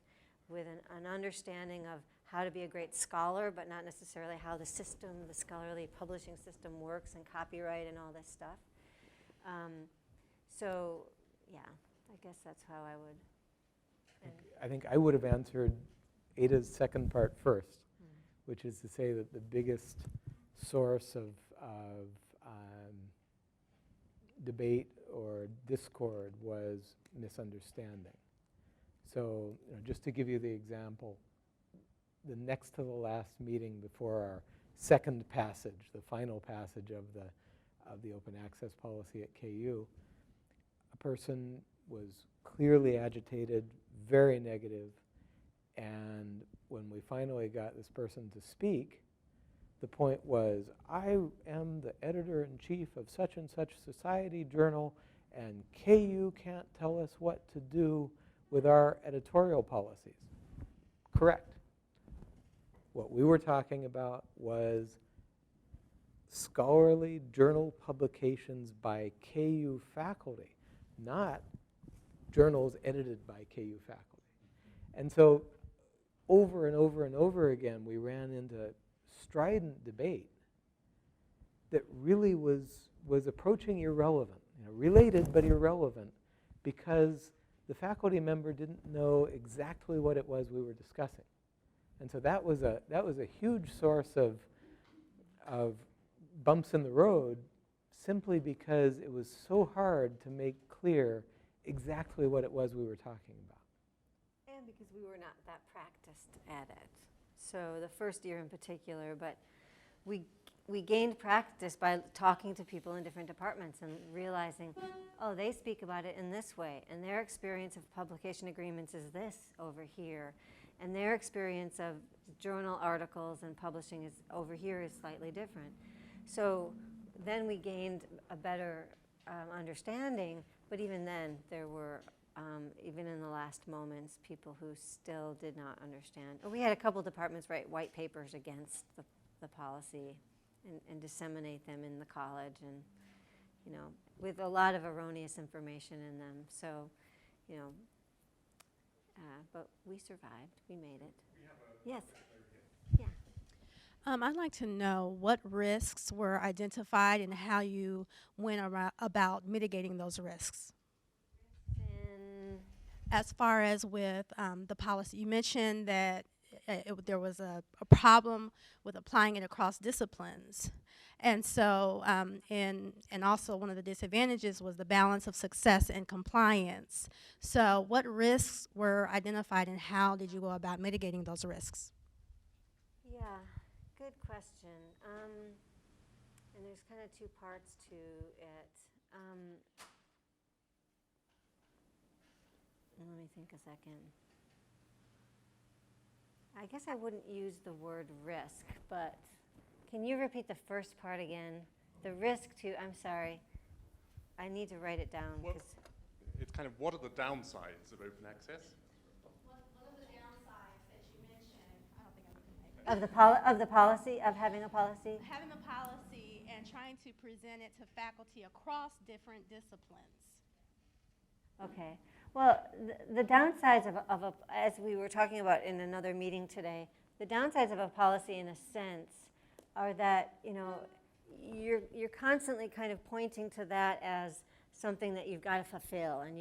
with an understanding of how to be a great scholar, but not necessarily how the system, the scholarly publishing system works and copyright and all this stuff. So, yeah, I guess that's how I would. I think I would have answered Ada's second part first, which is to say that the biggest source of debate or discord was misunderstanding. So, you know, just to give you the example, the next to the last meeting before our second passage, the final passage of the open access policy at KU, a person was clearly agitated, very negative, and when we finally got this person to speak, the point was, I am the editor-in-chief of such and such society journal, and KU can't tell us what to do with our editorial policies. Correct. What we were talking about was scholarly journal publications by KU faculty, not journals edited by KU faculty. And so over and over and over again, we ran into strident debate that really was approaching irrelevant, you know, related but irrelevant, because the faculty member didn't know exactly what it was we were discussing. And so that was a huge source of bumps in the road, simply because it was so hard to make clear exactly what it was we were talking about. And because we were not that practiced at it. So the first year in particular, but we gained practice by talking to people in different departments and realizing, oh, they speak about it in this way, and their experience of publication agreements is this over here, and their experience of journal articles and publishing is over here is slightly different. So then we gained a better understanding, but even then there were, even in the last moments, people who still did not understand. We had a couple departments write white papers against the policy and disseminate them in the college, and, you know, with a lot of erroneous information in them. So, you know, but we survived. We made it. Yes. Yeah. I'd like to know what risks were identified and how you went about mitigating those risks. As far as with the policy, you mentioned that there was a problem with applying it across disciplines. And so, and also one of the disadvantages was the balance of success and compliance. So what risks were identified and how did you go about mitigating those risks? Yeah, good question. And there's kind of two parts to it. Let me think a second. I guess I wouldn't use the word risk, but can you repeat the first part again? The risk to, I'm sorry, I need to write it down. It's kind of, what are the downsides of open access? What are the downsides that you mentioned? I don't think I can make Of the policy, of having a policy? having a policy and trying to present it to faculty across different disciplines. Okay. Well, the downsides of a, as we were talking about in another meeting today, the downsides of a policy, in a sense, are that, you know, you're constantly kind of pointing to that as something that you've got to fulfill, and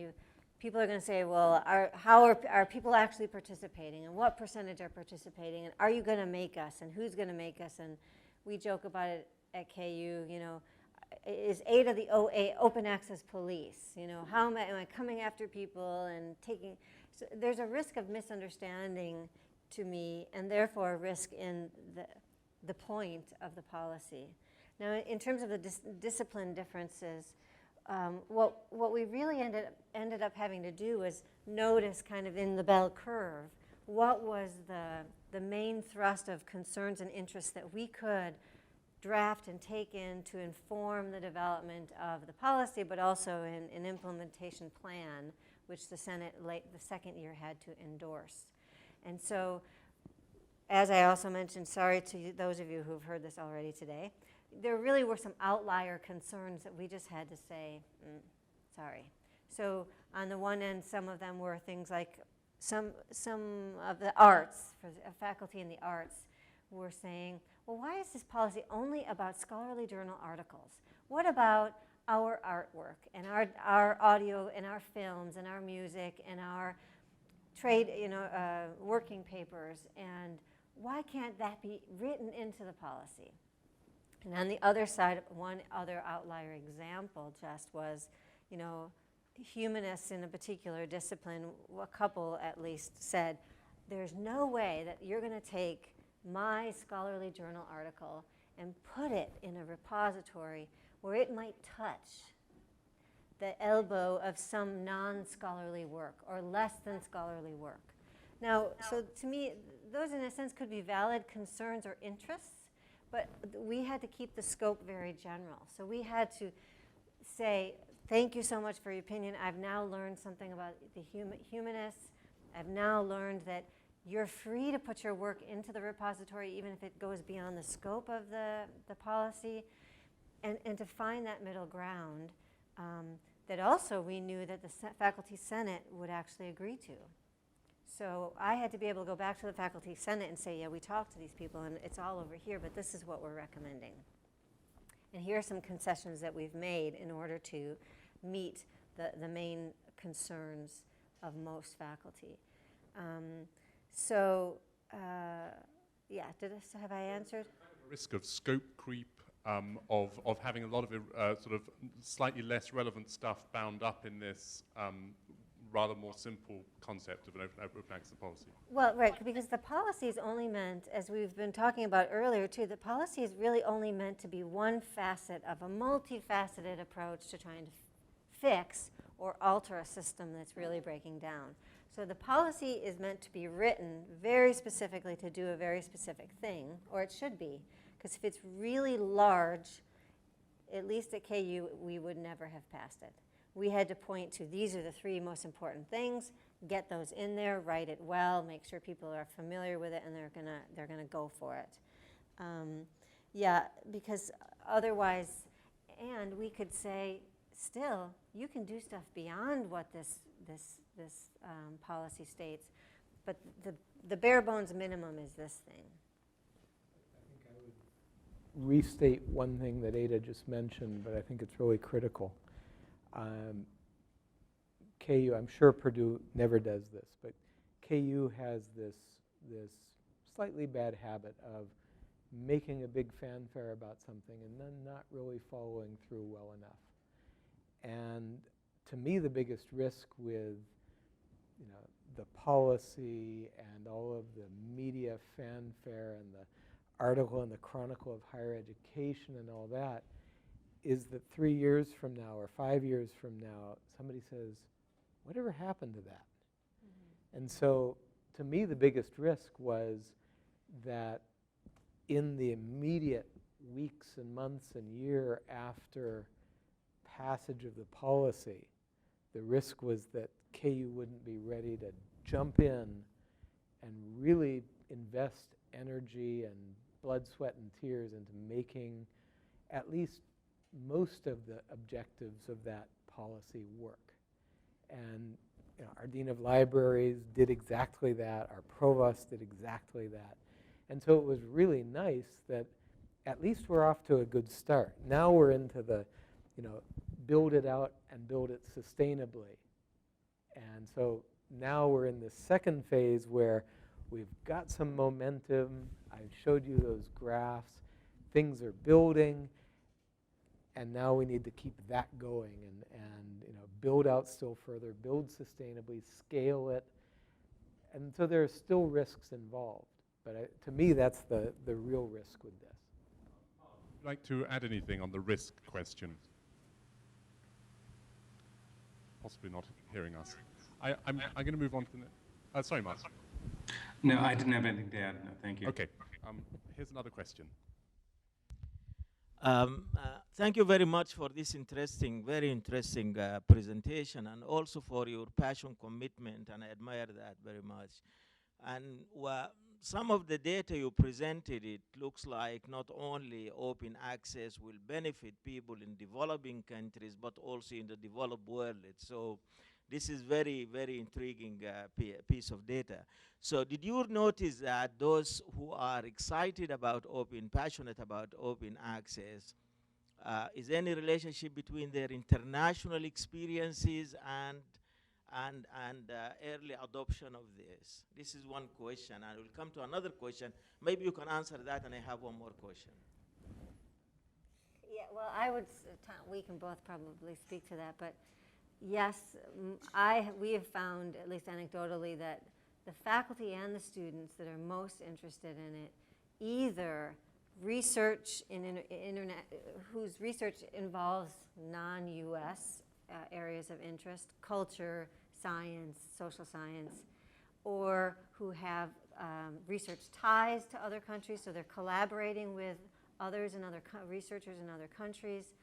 people are going to say, well, how are people actually participating, and what percentage are participating, and are you going to make us, and who's going to make us? And we joke about it at KU, you know, is ADA the open access police? You know, how am I coming after people and taking, so there's a risk of misunderstanding to me, and therefore a risk in the point of the policy. Now, in terms of the discipline differences, what we really ended up having to do was notice kind of in the bell curve what was the main thrust of concerns and interests that we could draft and take in to inform the development of the policy, but also in an implementation plan, which the Senate the second year had to endorse. And so, as I also mentioned, sorry to those of you who've heard this already today, there really were some outlier concerns that we just had to say, sorry. So on the one end, some of them were things like some of the arts, for faculty in the arts, were saying, well, why is this policy only about scholarly journal articles? What about our artwork and our audio and our films and our music and our trade, working papers? And why can't that be written into the policy? And on the other side, one other outlier example just was, humanists in a particular discipline, a couple at least said, there's no way that you're going to take my scholarly journal article and put it in a repository where it might touch the elbow of some non-scholarly work or less than scholarly work. Now, so to me, those in a sense could be valid concerns or interests, but we had to keep the scope very general. So we had to say, thank you so much for your opinion. I've now learned something about the humanists. I've now learned that you're free to put your work into the repository even if it goes beyond the scope of the policy, and to find that middle ground that also we knew that the faculty senate would actually agree to. So I had to be able to go back to the faculty senate and say, yeah, we talked to these people and it's all over here, but this is what we're recommending. And here are some concessions that we've made in order to meet the main concerns of most faculty. Yeah, have I answered? Risk of scope creep, of having a lot of sort of slightly less relevant stuff bound up in this rather more simple concept of an open access policy. Well, right, because the policy is only meant, as we've been talking about earlier too, the policy is really only meant to be one facet of a multifaceted approach to trying to fix or alter a system that's really breaking down. So the policy is meant to be written very specifically to do a very specific thing, or it should be, because if it's really large, at least at KU, we would never have passed it. We had to point to these are the three most important things, get those in there, write it well, make sure people are familiar with it, and they're gonna go for it. Yeah, because otherwise, and we could say, still, you can do stuff beyond what this policy states, but the bare bones minimum is this thing. I think I would restate one thing that Ada just mentioned, but I think it's really critical. KU, I'm sure Purdue never does this, but KU has this slightly bad habit of making a big fanfare about something and then not really following through well enough. And to me, the biggest risk with the policy and all of the media fanfare and the article in the Chronicle of Higher Education and all that is that 3 years from now or 5 years from now, somebody says, whatever happened to that? Mm-hmm. And so to me, the biggest risk was that in the immediate weeks and months and year after passage of the policy, the risk was that KU wouldn't be ready to jump in and really invest energy and blood, sweat, and tears into making at least most of the objectives of that policy work. And our Dean of Libraries did exactly that. Our Provost did exactly that. And so it was really nice that at least we're off to a good start. Now we're into the, build it out and build it sustainably. And so now we're in the second phase where we've got some momentum. I showed you those graphs. Things are building. And now we need to keep that going and build out still further, build sustainably, scale it. And so there are still risks involved. But to me, that's the real risk with this. Would you like to add anything on the risk question? Possibly not hearing us. I'm going to move on to the sorry, Mark. No, I didn't have anything to add. No, thank you. Okay. Here's another question. Thank you very much for this very interesting presentation, and also for your passion, commitment, and I admire that very much. And some of the data you presented, it looks like not only open access will benefit people in developing countries, but also in the developed world. So this is very, very intriguing piece of data. So did you notice that those who are excited about open, passionate about open access, is there any relationship between their international experiences and early adoption of this? This is one question, and I will come to another question. Maybe you can answer that, and I have one more question. Yeah, well, we can both probably speak to that, but yes, we have found, at least anecdotally, that the faculty and the students that are most interested in it, either research in internet, whose research involves non-US areas of interest, culture, science, social science, or who have research ties to other countries, so they're collaborating with others and other researchers in other countries,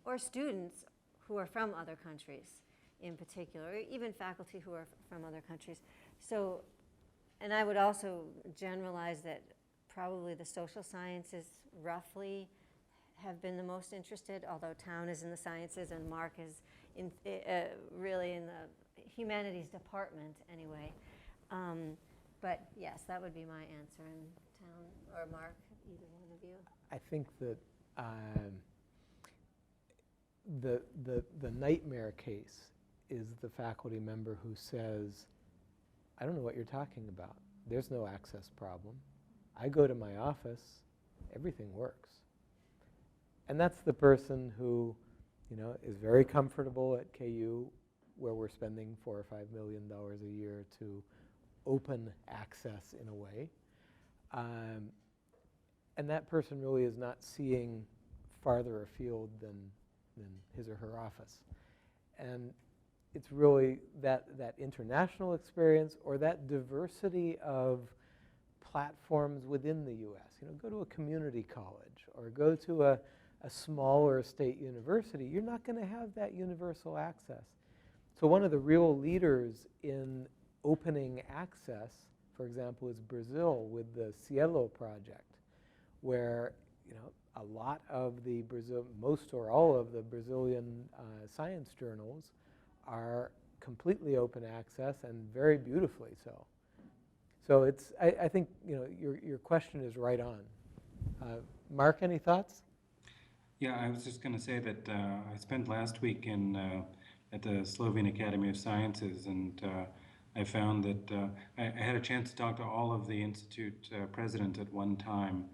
or students who are from other countries in particular, or even faculty who are from other countries. So, and I would also generalize that probably the social sciences roughly have been the most interested, although Town is in the sciences and Mark is really in the humanities department anyway. But yes, that would be my answer. And Town or Mark, either one of you. I think that the nightmare case is the faculty member who says, I don't know what you're talking about. There's no access problem. I go to my office, everything works. And that's the person who, is very comfortable at KU, where we're spending $4 or $5 million a year to open access in a way. And that person really is not seeing farther afield than his or her office. And it's really that international experience or that diversity of platforms within the US. Go to a community college or go to a smaller state university. You're not going to have that universal access. So one of the real leaders in opening access, for example, is Brazil with the Cielo project, where a lot of the most or all of the Brazilian science journals are completely open access and very beautifully so. So I think your question is right on. Mark, any thoughts? Yeah, I was just going to say that I spent last week at the Slovene Academy of Sciences, and I found that I had a chance to talk to all of the institute presidents at one time,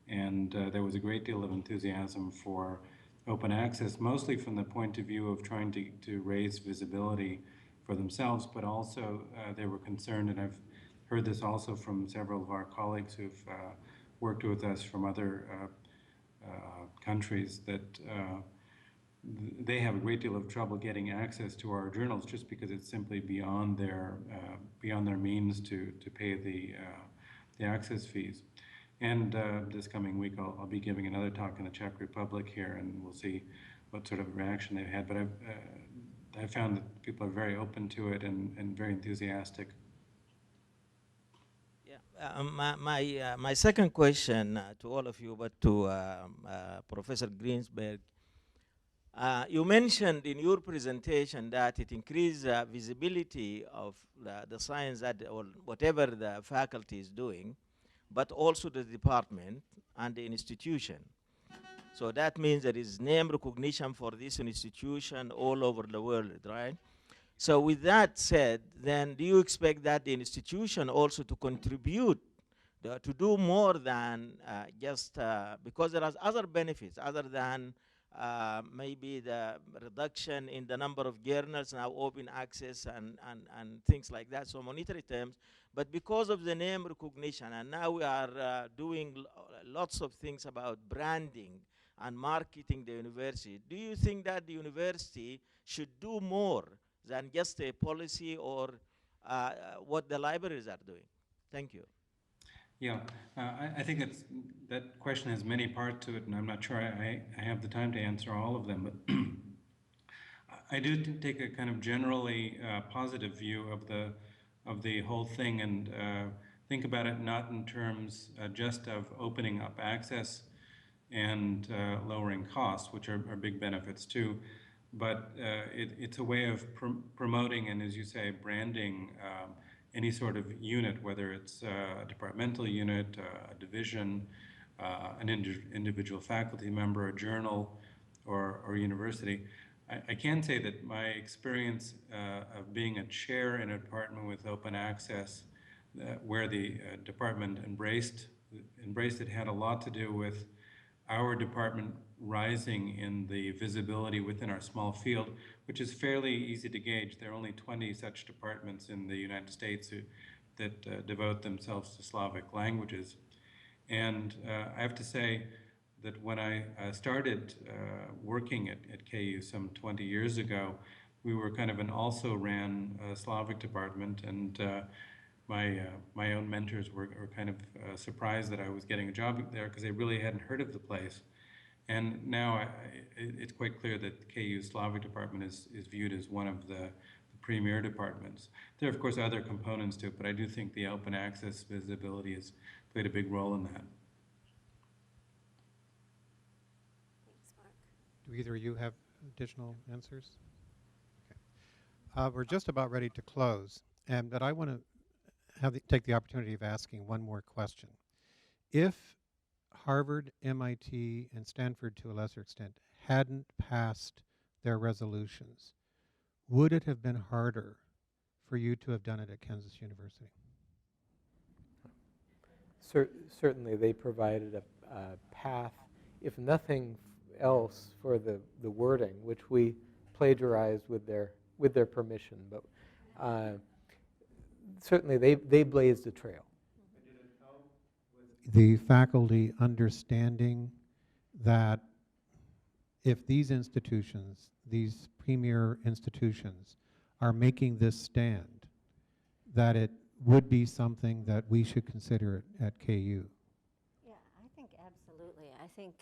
and there was a great deal of enthusiasm for open access, mostly from the point of view of trying to raise visibility for themselves, but also they were concerned, and I've heard this also from several of our colleagues who've worked with us from other countries, that they have a great deal of trouble getting access to our journals just because it's simply beyond their means to pay the access fees. And this coming week, I'll be giving another talk in the Czech Republic here, and we'll see what sort of reaction they've had. But I found that people are very open to it and very enthusiastic. Yeah, my second question to all of you, but to Professor Greensberg. You mentioned in your presentation that it increases visibility of the science that, or whatever the faculty is doing, but also the department and the institution. So that means there is name recognition for this institution all over the world, right? So with that said, then do you expect that the institution also to contribute to do more than just, because there are other benefits other than maybe the reduction in the number of journals now open access and things like that, so monetary terms. But because of the name recognition, and now we are doing lots of things about branding and marketing the university, do you think that the university should do more than just a policy or what the libraries are doing? Thank you. Yeah, I think that question has many parts to it, and I'm not sure I have the time to answer all of them, but I do take a kind of generally positive view of the whole thing, and think about it not in terms just of opening up access and lowering costs, which are big benefits too, but it's a way of promoting and, as you say, branding any sort of unit, whether it's a departmental unit, a division, an individual faculty member, a journal, or university. I can say that my experience of being a chair in a department with open access, where the department embraced it, had a lot to do with our department rising in the visibility within our small field, which is fairly easy to gauge. There are only 20 such departments in the United States that devote themselves to Slavic languages. And I have to say that when I started working at KU some 20 years ago, we were kind of an also-ran Slavic department, and my own mentors were kind of surprised that I was getting a job there because they really hadn't heard of the place. And now it's quite clear that KU's Slavic department is viewed as one of the premier departments. There are, of course, other components to it, but I do think the open access visibility has played a big role in that. Thanks, Mark. Do either of you have additional answers? Okay. We're just about ready to close, but I want to take the opportunity of asking one more question. If Harvard, MIT, and Stanford, to a lesser extent, hadn't passed their resolutions, would it have been harder for you to have done it at Kansas University? Certainly, they provided a path, if nothing else, for the wording, which we plagiarized with their permission. But certainly, they blazed a trail. The faculty understanding that if these institutions, these premier institutions, are making this stand, that it would be something that we should consider at KU. Yeah, I think absolutely. I think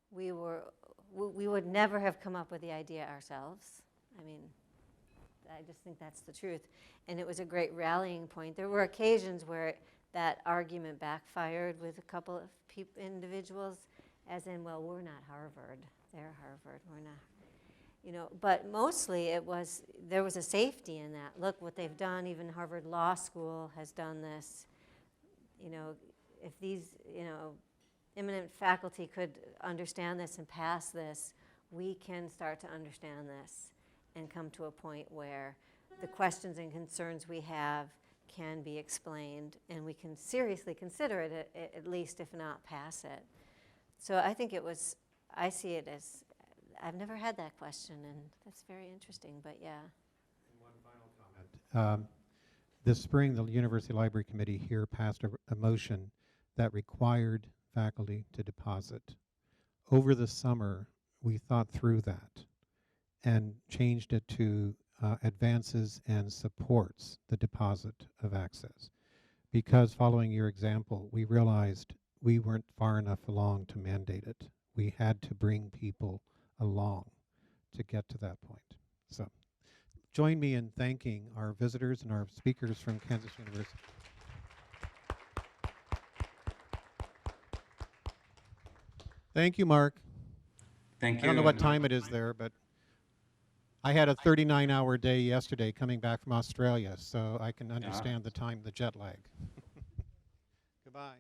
we would never have come up with the idea ourselves. I mean, I just think that's the truth. And it was a great rallying point. There were occasions where that argument backfired with a couple of individuals, as in, well, we're not Harvard, they're Harvard, we're not. You know, but mostly there was a safety in that. Look what they've done. Even Harvard Law School has done this. You know, if these, eminent faculty could understand this and pass this, we can start to understand this and come to a point where the questions and concerns we have can be explained, and we can seriously consider it, at least, if not pass it. So I think I see it as, I've never had that question, and that's very interesting, but yeah. And one final comment. This spring, the University Library Committee here passed a motion that required faculty to deposit. Over the summer, we thought through that and changed it to advances and supports the deposit of access. Because following your example, we realized we weren't far enough along to mandate it. We had to bring people along to get to that point. So join me in thanking our visitors and our speakers from Kansas University. Thank you, Mark. Thank you. I don't know what time it is there, but I had a 39-hour day yesterday coming back from Australia, so I can understand the time, the jet lag. Goodbye.